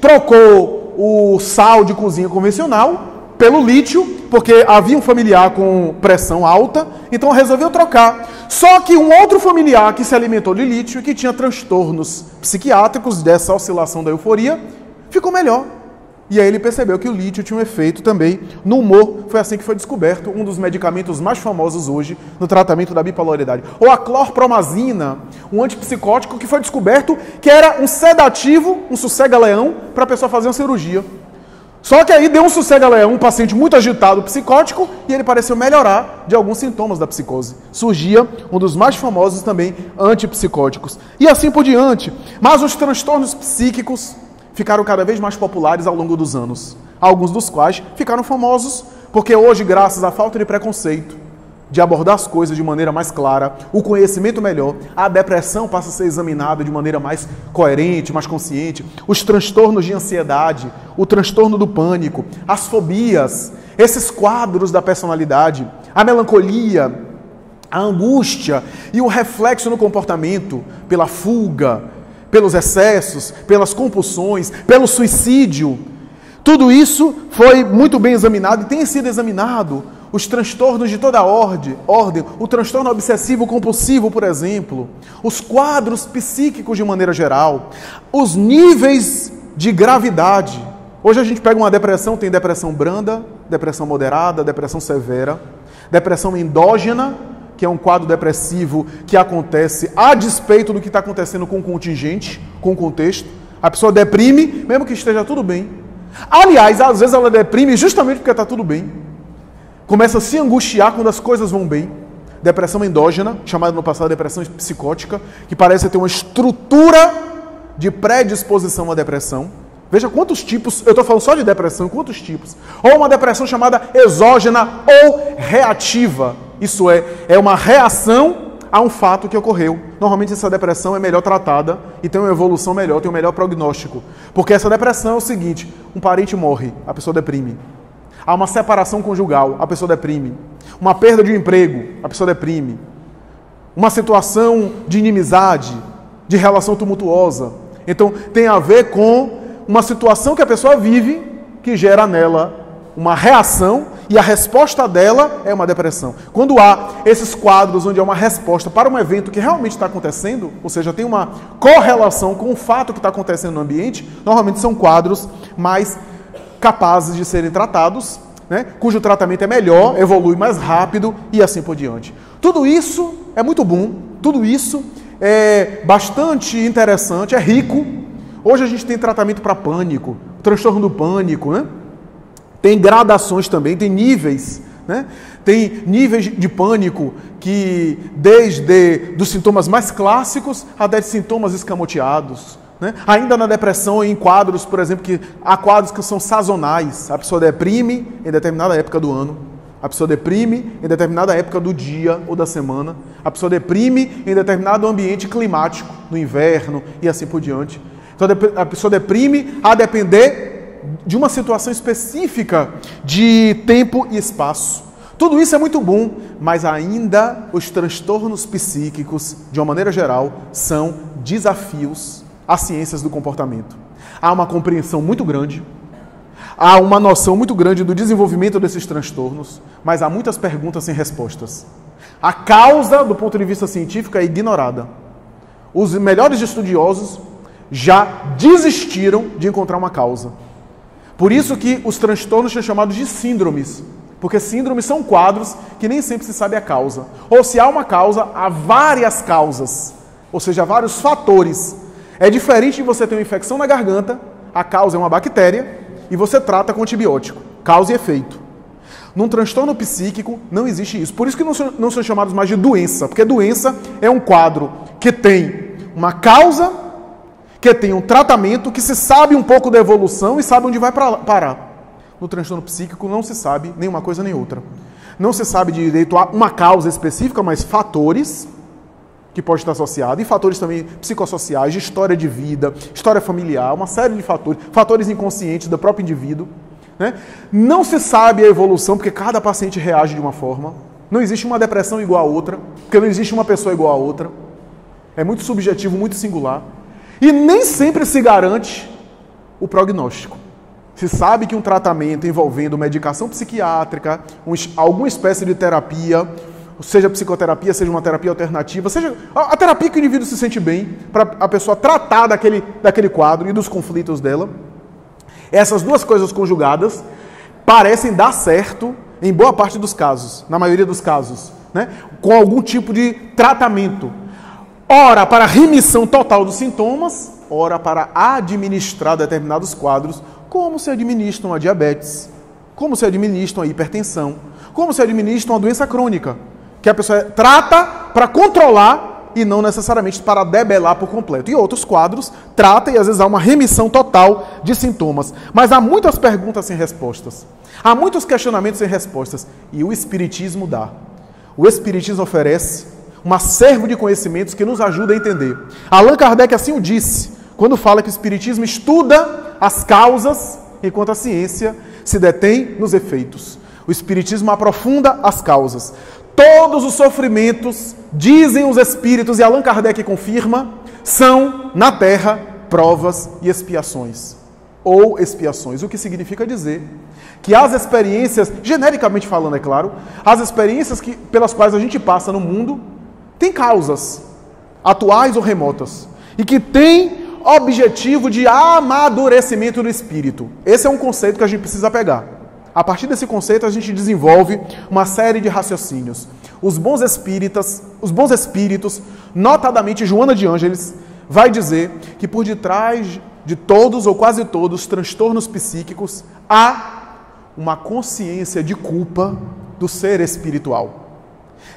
trocou o sal de cozinha convencional pelo lítio, porque havia um familiar com pressão alta, então resolveu trocar. Só que um outro familiar que se alimentou de lítio e que tinha transtornos psiquiátricos dessa oscilação da euforia, ficou melhor. E aí ele percebeu que o lítio tinha um efeito também no humor. Foi assim que foi descoberto um dos medicamentos mais famosos hoje no tratamento da bipolaridade. Ou a clorpromazina, um antipsicótico que foi descoberto que era um sedativo, um sossega-leão, para a pessoa fazer uma cirurgia. Só que aí deu um sossega-leão, um paciente muito agitado, psicótico, e ele pareceu melhorar de alguns sintomas da psicose. Surgia um dos mais famosos também, antipsicóticos. E assim por diante. Mas os transtornos psíquicos ficaram cada vez mais populares ao longo dos anos. Alguns dos quais ficaram famosos porque hoje, graças à falta de preconceito, de abordar as coisas de maneira mais clara, o conhecimento melhor, a depressão passa a ser examinada de maneira mais coerente, mais consciente, os transtornos de ansiedade, o transtorno do pânico, as fobias, esses quadros da personalidade, a melancolia, a angústia e o reflexo no comportamento, pela fuga, pelos excessos, pelas compulsões, pelo suicídio. Tudo isso foi muito bem examinado e tem sido examinado. Os transtornos de toda ordem, o transtorno obsessivo-compulsivo, por exemplo, os quadros psíquicos de maneira geral, os níveis de gravidade. Hoje a gente pega uma depressão, tem depressão branda, depressão moderada, depressão severa, depressão endógena, que é um quadro depressivo que acontece a despeito do que está acontecendo com o contingente, com o contexto. A pessoa deprime, mesmo que esteja tudo bem. Aliás, às vezes ela deprime justamente porque está tudo bem. Começa a se angustiar quando as coisas vão bem. Depressão endógena, chamada no passado de depressão psicótica, que parece ter uma estrutura de predisposição à depressão. Veja quantos tipos, eu estou falando só de depressão, quantos tipos. Ou uma depressão chamada exógena ou reativa. Isso é uma reação a um fato que ocorreu. Normalmente essa depressão é melhor tratada e tem uma evolução melhor, tem um melhor prognóstico. Porque essa depressão é o seguinte, um parente morre, a pessoa deprime. Há uma separação conjugal, a pessoa deprime. Uma perda de um emprego, a pessoa deprime. Uma situação de inimizade, de relação tumultuosa. Então, tem a ver com uma situação que a pessoa vive que gera nela uma reação e a resposta dela é uma depressão. Quando há esses quadros onde há uma resposta para um evento que realmente está acontecendo, ou seja, tem uma correlação com o fato que está acontecendo no ambiente, normalmente são quadros mais capazes de serem tratados, né? Cujo tratamento é melhor, evolui mais rápido e assim por diante. Tudo isso é muito bom, tudo isso é bastante interessante, é rico. Hoje a gente tem tratamento para pânico, transtorno do pânico, né? Tem gradações também, tem níveis, né? Tem níveis de pânico que desde dos sintomas mais clássicos até sintomas escamoteados. Né? Ainda na depressão, em quadros, por exemplo, que há quadros que são sazonais. A pessoa deprime em determinada época do ano. A pessoa deprime em determinada época do dia ou da semana. A pessoa deprime em determinado ambiente climático, no inverno e assim por diante. Então a pessoa deprime a depender de uma situação específica de tempo e espaço. Tudo isso é muito bom, mas ainda os transtornos psíquicos, de uma maneira geral, são desafios às ciências do comportamento. Há uma compreensão muito grande, há uma noção muito grande do desenvolvimento desses transtornos, mas há muitas perguntas sem respostas. A causa, do ponto de vista científico, é ignorada. Os melhores estudiosos já desistiram de encontrar uma causa. Por isso que os transtornos são chamados de síndromes, porque síndromes são quadros que nem sempre se sabe a causa. Ou se há uma causa, há várias causas, ou seja, vários fatores. É diferente de você ter uma infecção na garganta, a causa é uma bactéria, e você trata com antibiótico, causa e efeito. Num transtorno psíquico, não existe isso. Por isso que não são chamados mais de doença, porque doença é um quadro que tem uma causa, que tem um tratamento, que se sabe um pouco da evolução e sabe onde vai parar. No transtorno psíquico não se sabe nem uma coisa nem outra. Não se sabe direito a uma causa específica, mas fatores que pode estar associado, e fatores também psicossociais, de história de vida, história familiar, uma série de fatores, fatores inconscientes do próprio indivíduo. Né? Não se sabe a evolução, porque cada paciente reage de uma forma. Não existe uma depressão igual a outra, porque não existe uma pessoa igual a outra. É muito subjetivo, muito singular. E nem sempre se garante o prognóstico. Se sabe que um tratamento envolvendo medicação psiquiátrica, alguma espécie de terapia, seja psicoterapia, seja uma terapia alternativa, seja a terapia que o indivíduo se sente bem, para a pessoa tratar daquele quadro e dos conflitos dela. Essas duas coisas conjugadas parecem dar certo em boa parte dos casos, na maioria dos casos, né? Com algum tipo de tratamento. ora para remissão total dos sintomas, ora para administrar determinados quadros, como se administra uma diabetes, como se administra uma hipertensão, como se administra uma doença crônica, que a pessoa trata para controlar e não necessariamente para debelar por completo. E outros quadros trata e às vezes há uma remissão total de sintomas. Mas há muitas perguntas sem respostas. Há muitos questionamentos sem respostas. E o Espiritismo dá. O Espiritismo oferece um acervo de conhecimentos que nos ajuda a entender. Allan Kardec assim o disse, quando fala que o Espiritismo estuda as causas, enquanto a ciência se detém nos efeitos. O Espiritismo aprofunda as causas. Todos os sofrimentos, dizem os Espíritos, e Allan Kardec confirma, são, na Terra, provas e expiações. Ou expiações. O que significa dizer que as experiências, genericamente falando, é claro, as experiências pelas quais a gente passa no mundo, têm causas, atuais ou remotas, e que têm objetivo de amadurecimento do espírito. Esse é um conceito que a gente precisa pegar. A partir desse conceito, a gente desenvolve uma série de raciocínios. Os bons espíritos, notadamente Joana de Ângeles, vai dizer que por detrás de todos ou quase todos os transtornos psíquicos há uma consciência de culpa do ser espiritual.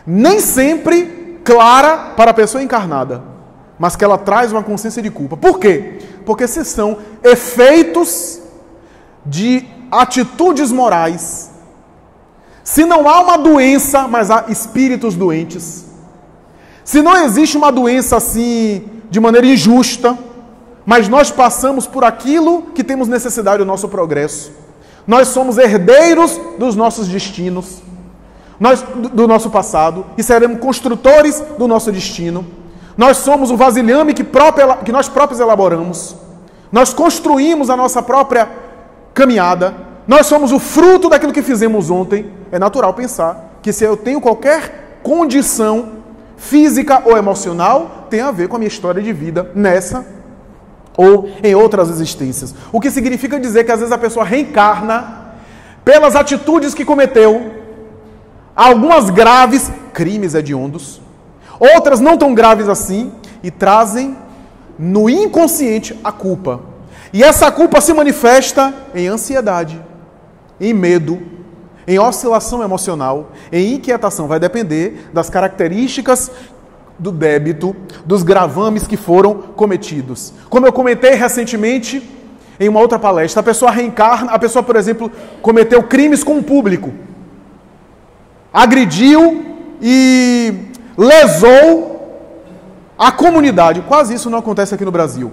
Nem sempre clara para a pessoa encarnada, mas que ela traz uma consciência de culpa. Por quê? Porque esses são efeitos de atitudes morais. Se não há uma doença, mas há espíritos doentes. Se não existe uma doença assim, de maneira injusta, mas nós passamos por aquilo que temos necessidade do nosso progresso. Nós somos herdeiros dos nossos destinos, do nosso passado, e seremos construtores do nosso destino. Nós somos o vasilhame que nós próprios elaboramos. Nós construímos a nossa própria caminhada, nós somos o fruto daquilo que fizemos ontem. É natural pensar que se eu tenho qualquer condição física ou emocional, tem a ver com a minha história de vida nessa ou em outras existências. O que significa dizer que às vezes a pessoa reencarna pelas atitudes que cometeu, algumas graves, crimes hediondos, outras não tão graves assim, e trazem no inconsciente a culpa. E essa culpa se manifesta em ansiedade, em medo, em oscilação emocional, em inquietação. Vai depender das características do débito, dos gravames que foram cometidos. Como eu comentei recentemente em uma outra palestra, a pessoa reencarna, a pessoa, por exemplo, cometeu crimes com o público, agrediu e lesou a comunidade. Quase isso não acontece aqui no Brasil.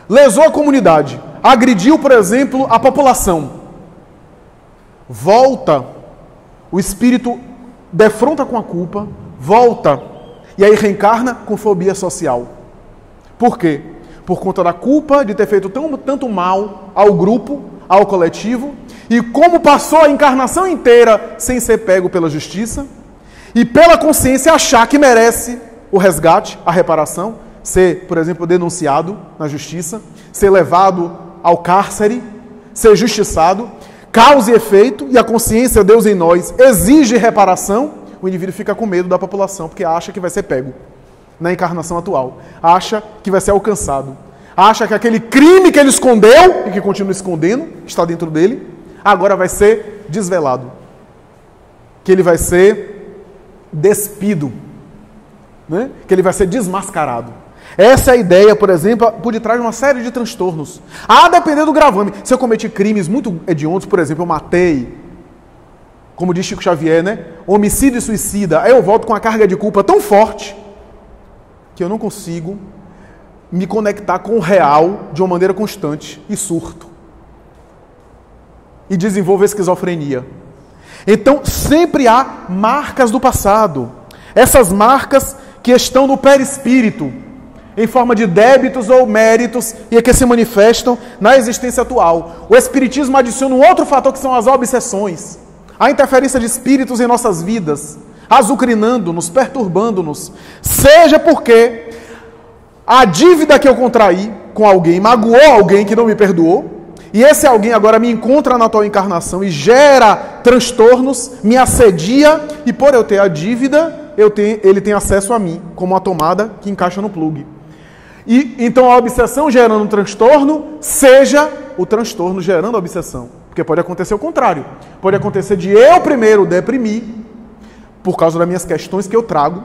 Lesou a comunidade, agrediu, por exemplo, a população. Volta, o espírito defronta com a culpa, volta, e aí reencarna com fobia social. Por quê? Por conta da culpa de ter feito tanto mal ao grupo, ao coletivo, e como passou a encarnação inteira sem ser pego pela justiça, e pela consciência achar que merece o resgate, a reparação, ser, por exemplo, denunciado na justiça, ser levado ao cárcere, ser justiçado, causa e efeito, e a consciência, Deus em nós, exige reparação, o indivíduo fica com medo da população, porque acha que vai ser pego na encarnação atual, acha que vai ser alcançado, acha que aquele crime que ele escondeu, e que continua escondendo, está dentro dele, agora vai ser desvelado, que ele vai ser despido, né? Que ele vai ser desmascarado. Essa é a ideia, por exemplo, por detrás de uma série de transtornos. A depender do gravame. Se eu cometi crimes muito hediondos, por exemplo, eu matei, como diz Chico Xavier, né? Homicídio e suicida, aí eu volto com a carga de culpa tão forte que eu não consigo me conectar com o real de uma maneira constante e surto. E desenvolvo esquizofrenia. Então, sempre há marcas do passado. Essas marcas que estão no perispírito, em forma de débitos ou méritos, e que se manifestam na existência atual. O Espiritismo adiciona um outro fator, que são as obsessões. A interferência de espíritos em nossas vidas, azucrinando-nos, perturbando-nos. Seja porque a dívida que eu contraí com alguém magoou alguém que não me perdoou, e esse alguém agora me encontra na atual encarnação e gera transtornos, me assedia, e por eu ter a dívida, ele tem acesso a mim, como uma tomada que encaixa no plug. E então a obsessão gerando um transtorno, seja o transtorno gerando a obsessão. Porque pode acontecer o contrário. Pode acontecer de eu primeiro deprimir, por causa das minhas questões que eu trago,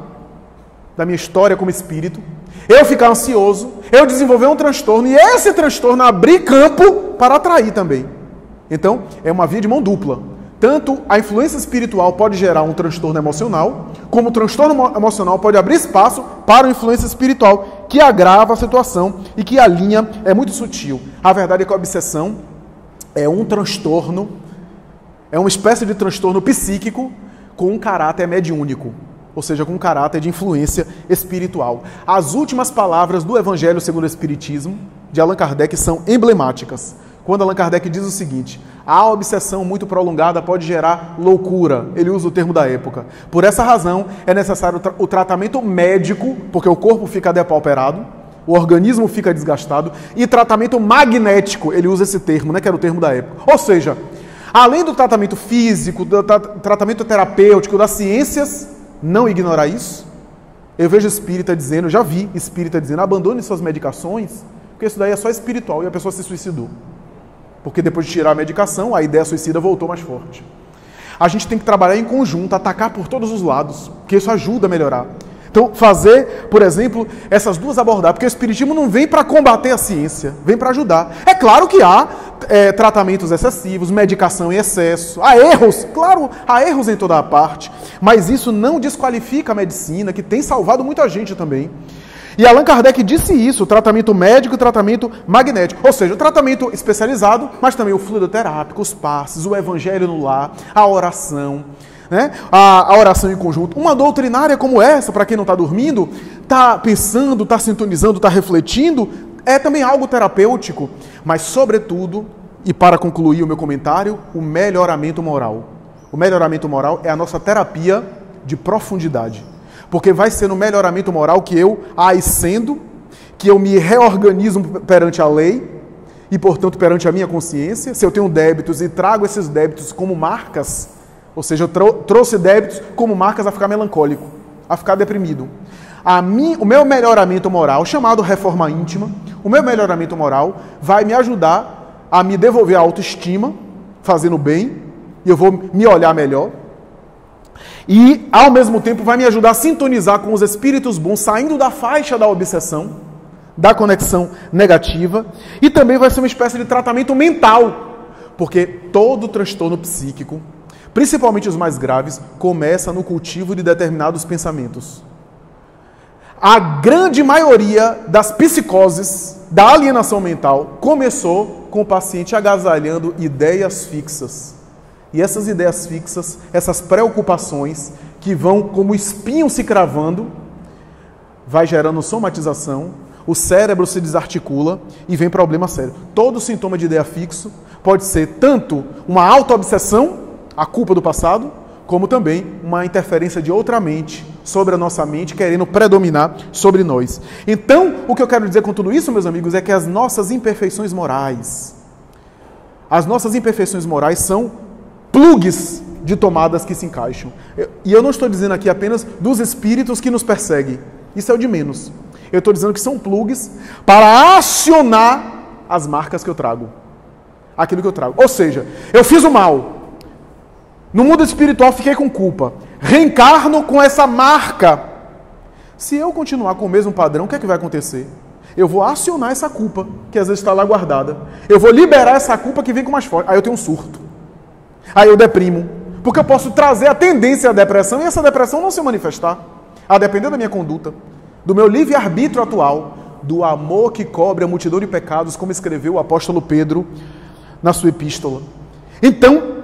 da minha história como espírito, eu ficar ansioso, eu desenvolver um transtorno, e esse transtorno abrir campo para atrair também. Então, é uma via de mão dupla. Tanto a influência espiritual pode gerar um transtorno emocional, como o transtorno emocional pode abrir espaço para a influência espiritual, que agrava a situação e que a linha é muito sutil. A verdade é que a obsessão é um transtorno, é uma espécie de transtorno psíquico com um caráter mediúnico, ou seja, com um caráter de influência espiritual. As últimas palavras do Evangelho segundo o Espiritismo, de Allan Kardec, são emblemáticas. Quando Allan Kardec diz o seguinte: a obsessão muito prolongada pode gerar loucura. Ele usa o termo da época. Por essa razão, é necessário o tratamento médico, porque o corpo fica depauperado, o organismo fica desgastado, e tratamento magnético, ele usa esse termo, né, que era o termo da época. Ou seja, além do tratamento físico, do tratamento terapêutico, das ciências, não ignorar isso. Eu vejo espírita dizendo, já vi espírita dizendo, abandone suas medicações, porque isso daí é só espiritual, e a pessoa se suicidou. Porque depois de tirar a medicação, a ideia suicida voltou mais forte. A gente tem que trabalhar em conjunto, atacar por todos os lados, porque isso ajuda a melhorar. Então, fazer, por exemplo, essas duas abordagens, porque o Espiritismo não vem para combater a ciência, vem para ajudar. É claro que há tratamentos excessivos, medicação em excesso, há erros, claro, há erros em toda a parte, mas isso não desqualifica a medicina, que tem salvado muita gente também. E Allan Kardec disse isso, o tratamento médico e o tratamento magnético. Ou seja, o tratamento especializado, mas também o fluidoterápico, os passes, o evangelho no lar, a oração, né? A oração em conjunto. Uma doutrinária como essa, para quem não está dormindo, está pensando, está sintonizando, está refletindo, é também algo terapêutico. Mas, sobretudo, e para concluir o meu comentário, o melhoramento moral. O melhoramento moral é a nossa terapia de profundidade. Porque vai ser no melhoramento moral que eu ascendo, que eu me reorganizo perante a lei e, portanto, perante a minha consciência. Se eu tenho débitos e trago esses débitos como marcas, ou seja, eu trouxe débitos como marcas a ficar melancólico, a ficar deprimido. O meu melhoramento moral, chamado reforma íntima, o meu melhoramento moral vai me ajudar a me devolver a autoestima, fazendo bem, e eu vou me olhar melhor. E, ao mesmo tempo, vai me ajudar a sintonizar com os espíritos bons, saindo da faixa da obsessão, da conexão negativa, e também vai ser uma espécie de tratamento mental, porque todo transtorno psíquico, principalmente os mais graves, começa no cultivo de determinados pensamentos. A grande maioria das psicoses, da alienação mental, começou com o paciente agasalhando ideias fixas. E essas ideias fixas, essas preocupações que vão como espinho se cravando, vai gerando somatização, o cérebro se desarticula e vem problema sério. Todo sintoma de ideia fixo pode ser tanto uma auto-obsessão, a culpa do passado, como também uma interferência de outra mente sobre a nossa mente, querendo predominar sobre nós. Então, o que eu quero dizer com tudo isso, meus amigos, é que as nossas imperfeições morais são plugs de tomadas que se encaixam. E eu não estou dizendo aqui apenas dos espíritos que nos perseguem. Isso é o de menos. Eu estou dizendo que são plugs para acionar as marcas que eu trago. Aquilo que eu trago. Ou seja, eu fiz o mal. No mundo espiritual fiquei com culpa. Reencarno com essa marca. Se eu continuar com o mesmo padrão, o que é que vai acontecer? Eu vou acionar essa culpa, que às vezes está lá guardada. Eu vou liberar essa culpa que vem com mais forte. Aí eu tenho um surto. Aí eu deprimo, porque eu posso trazer a tendência à depressão e essa depressão não se manifestar, a depender da minha conduta, do meu livre-arbítrio atual, do amor que cobre a multidão de pecados, como escreveu o apóstolo Pedro na sua epístola. Então,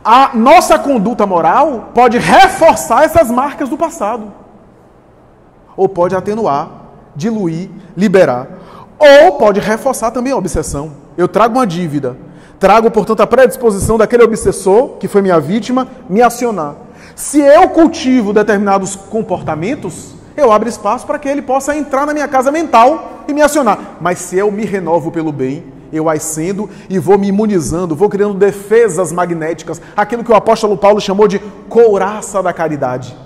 a nossa conduta moral pode reforçar essas marcas do passado, ou pode atenuar, diluir, liberar, ou pode reforçar também a obsessão. Eu trago uma dívida, trago, portanto, a predisposição daquele obsessor, que foi minha vítima, me acionar. Se eu cultivo determinados comportamentos, eu abro espaço para que ele possa entrar na minha casa mental e me acionar. Mas se eu me renovo pelo bem, eu ascendo e vou me imunizando, vou criando defesas magnéticas, aquilo que o apóstolo Paulo chamou de couraça da caridade.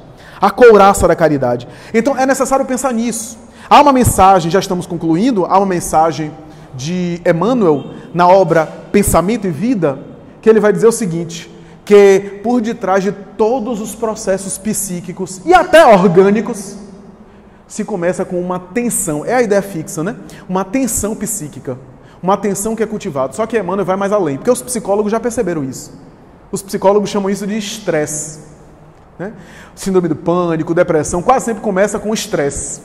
A couraça da caridade. Então é necessário pensar nisso. Há uma mensagem, já estamos concluindo, há uma mensagem de Emmanuel na obra Pensamento e Vida, que ele vai dizer o seguinte, que por detrás de todos os processos psíquicos e até orgânicos, se começa com uma tensão. É a ideia fixa, né? Uma tensão psíquica. Uma tensão que é cultivada. Só que Emmanuel vai mais além, porque os psicólogos já perceberam isso. Os psicólogos chamam isso de estresse. Né? Síndrome do pânico, depressão, quase sempre começa com estresse.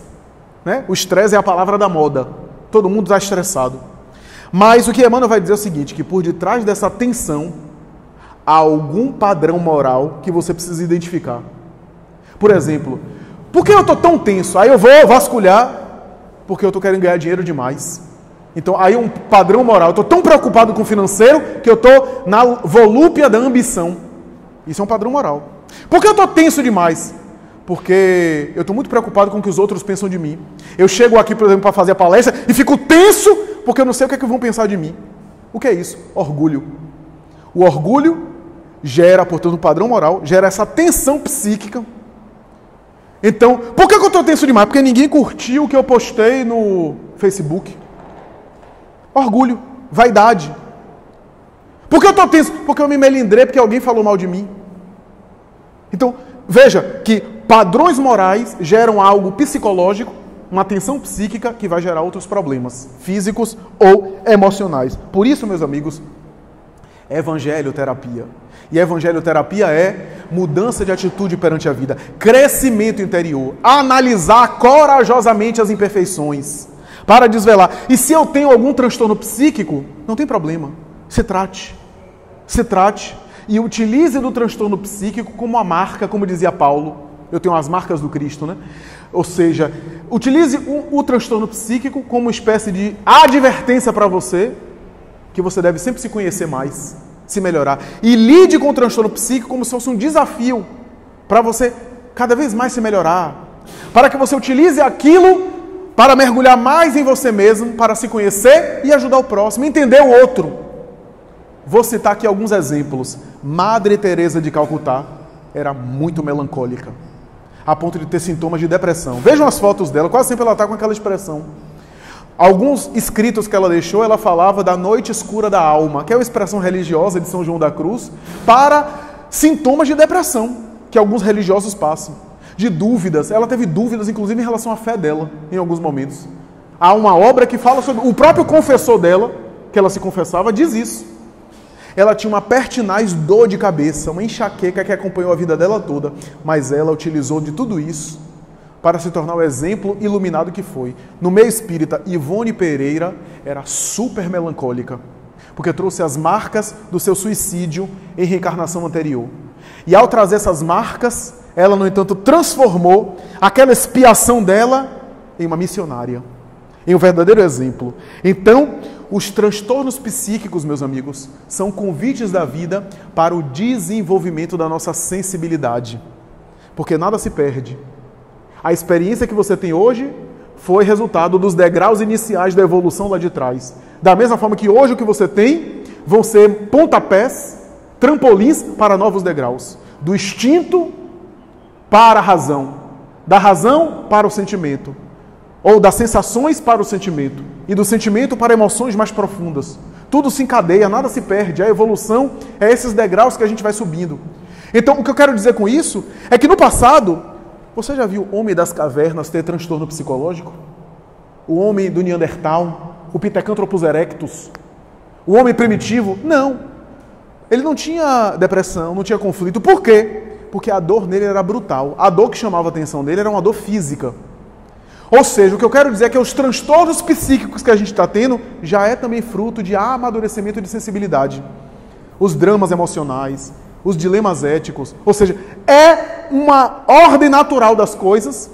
Né? O estresse é a palavra da moda. Todo mundo está estressado. Mas o que Emmanuel vai dizer é o seguinte, que por detrás dessa tensão há algum padrão moral que você precisa identificar. Por exemplo, por que eu estou tão tenso? Aí eu vou vasculhar porque eu estou querendo ganhar dinheiro demais. Então, aí um padrão moral. Eu estou tão preocupado com o financeiro que eu estou na volúpia da ambição. Isso é um padrão moral. Por que eu estou tenso demais? Porque eu estou muito preocupado com o que os outros pensam de mim. Eu chego aqui, por exemplo, para fazer a palestra e fico tenso porque eu não sei o que é que vão pensar de mim. O que é isso? Orgulho. O orgulho gera, portanto, um padrão moral, gera essa tensão psíquica. Então, por que eu estou tenso demais? Porque ninguém curtiu o que eu postei no Facebook. Orgulho, vaidade. Por que eu estou tenso? Porque eu me melindrei, porque alguém falou mal de mim. Então, veja que padrões morais geram algo psicológico, uma tensão psíquica que vai gerar outros problemas, físicos ou emocionais. Por isso, meus amigos, evangelioterapia. E evangelioterapia é mudança de atitude perante a vida, crescimento interior, analisar corajosamente as imperfeições, para desvelar. E se eu tenho algum transtorno psíquico, não tem problema. Se trate. E utilize do transtorno psíquico como a marca, como dizia Paulo. Eu tenho as marcas do Cristo, né? Ou seja, utilize o transtorno psíquico como uma espécie de advertência para você, que você deve sempre se conhecer mais, se melhorar. E lide com o transtorno psíquico como se fosse um desafio para você cada vez mais se melhorar. Para que você utilize aquilo para mergulhar mais em você mesmo, para se conhecer e ajudar o próximo, entender o outro. Vou citar aqui alguns exemplos. Madre Teresa de Calcutá era muito melancólica, a ponto de ter sintomas de depressão. Vejam as fotos dela, quase sempre ela está com aquela expressão. Alguns escritos que ela deixou, ela falava da noite escura da alma, que é uma expressão religiosa de São João da Cruz, para sintomas de depressão, que alguns religiosos passam. De dúvidas, ela teve dúvidas, inclusive, em relação à fé dela, em alguns momentos. Há uma obra que fala sobre... O próprio confessor dela, que ela se confessava, diz isso. Ela tinha uma pertinaz dor de cabeça, uma enxaqueca que acompanhou a vida dela toda, mas ela utilizou de tudo isso para se tornar o exemplo iluminado que foi. No meio espírita, Ivone Pereira era super melancólica, porque trouxe as marcas do seu suicídio em reencarnação anterior. E ao trazer essas marcas, ela, no entanto, transformou aquela expiação dela em uma missionária, em um verdadeiro exemplo. Então, os transtornos psíquicos, meus amigos, são convites da vida para o desenvolvimento da nossa sensibilidade. Porque nada se perde. A experiência que você tem hoje foi resultado dos degraus iniciais da evolução lá de trás. Da mesma forma que hoje o que você tem vão ser pontapés, trampolins para novos degraus. Do instinto para a razão. Da razão para o sentimento. Ou das sensações para o sentimento. E do sentimento para emoções mais profundas. Tudo se encadeia, nada se perde. A evolução é esses degraus que a gente vai subindo. Então, o que eu quero dizer com isso é que no passado, você já viu o homem das cavernas ter transtorno psicológico? O homem do Neandertal? O Pithecanthropus erectus? O homem primitivo? Não. Ele não tinha depressão, não tinha conflito. Por quê? Porque a dor nele era brutal. A dor que chamava a atenção dele era uma dor física. Ou seja, o que eu quero dizer é que os transtornos psíquicos que a gente está tendo já é também fruto de amadurecimento de sensibilidade. Os dramas emocionais, os dilemas éticos. Ou seja, é uma ordem natural das coisas,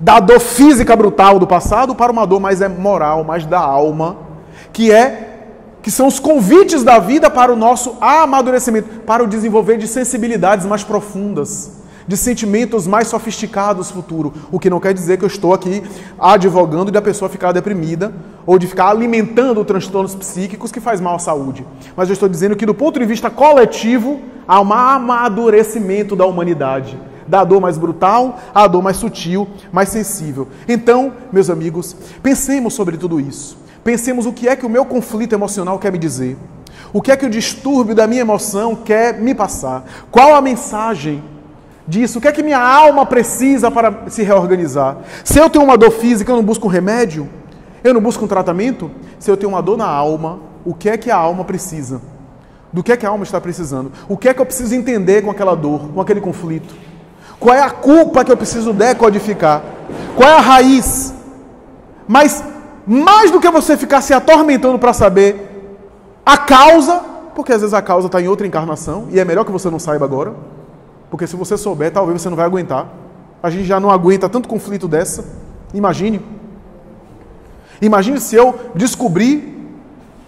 da dor física brutal do passado para uma dor mais moral, mais da alma, que são os convites da vida para o nosso amadurecimento, para o desenvolver de sensibilidades mais profundas, de sentimentos mais sofisticados no futuro. O que não quer dizer que eu estou aqui advogando de a pessoa ficar deprimida ou de ficar alimentando transtornos psíquicos que faz mal à saúde. Mas eu estou dizendo que do ponto de vista coletivo, há um amadurecimento da humanidade, Da dor mais brutal à dor mais sutil, mais sensível. Então, meus amigos, pensemos sobre tudo isso. Pensemos o que é que o meu conflito emocional quer me dizer. O que é que o distúrbio da minha emoção quer me passar. Qual a mensagem disso? O que é que minha alma precisa para se reorganizar? Se eu tenho uma dor física, eu não busco um remédio? Eu não busco um tratamento? Se eu tenho uma dor na alma, o que é que a alma precisa? Do que é que a alma está precisando? O que é que eu preciso entender com aquela dor, com aquele conflito? Qual é a culpa que eu preciso decodificar? Qual é a raiz? Mas, mais do que você ficar se atormentando para saber a causa, porque às vezes a causa está em outra encarnação, e é melhor que você não saiba agora, porque se você souber, talvez você não vai aguentar. A gente já não aguenta tanto conflito dessa. Imagine se eu descobrir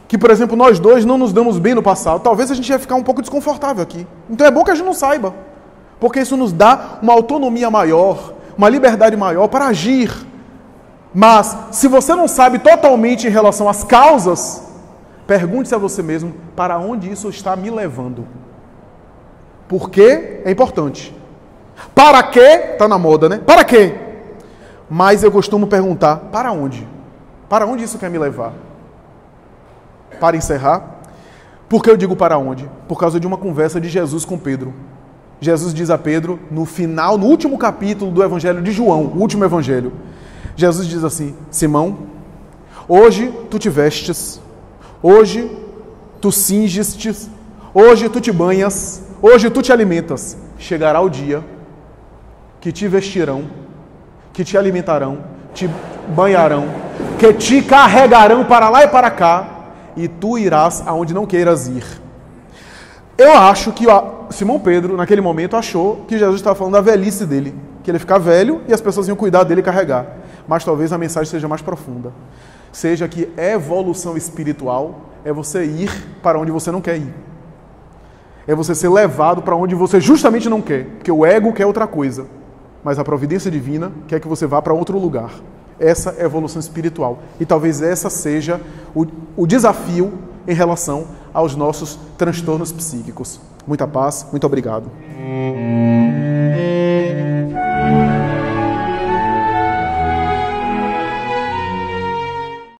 que, por exemplo, nós dois não nos damos bem no passado. Talvez a gente ia ficar um pouco desconfortável aqui. Então é bom que a gente não saiba, porque isso nos dá uma autonomia maior, uma liberdade maior para agir. Mas, se você não sabe totalmente em relação às causas, pergunte-se a você mesmo, para onde isso está me levando? Por quê? É importante. Para quê? Está na moda, né? Para quê? Mas eu costumo perguntar, para onde? Para onde isso quer me levar? Para encerrar, por que eu digo para onde? Por causa de uma conversa de Jesus com Pedro. Jesus diz a Pedro, no último capítulo do Evangelho de João, o último Evangelho, Jesus diz assim: Simão, hoje tu te vestes, hoje tu cinges-te, hoje tu te banhas, hoje tu te alimentas. Chegará o dia que te vestirão, que te alimentarão, te banharão, que te carregarão para lá e para cá, e tu irás aonde não queiras ir. Eu acho que Simão Pedro, naquele momento, achou que Jesus estava falando da velhice dele, que ele ia ficar velho e as pessoas iam cuidar dele e carregar. Mas talvez a mensagem seja mais profunda. Seja que evolução espiritual é você ir para onde você não quer ir. É você ser levado para onde você justamente não quer, porque o ego quer outra coisa, mas a providência divina quer que você vá para outro lugar. Essa é a evolução espiritual. E talvez essa seja o desafio em relação aos nossos transtornos psíquicos. Muita paz, muito obrigado.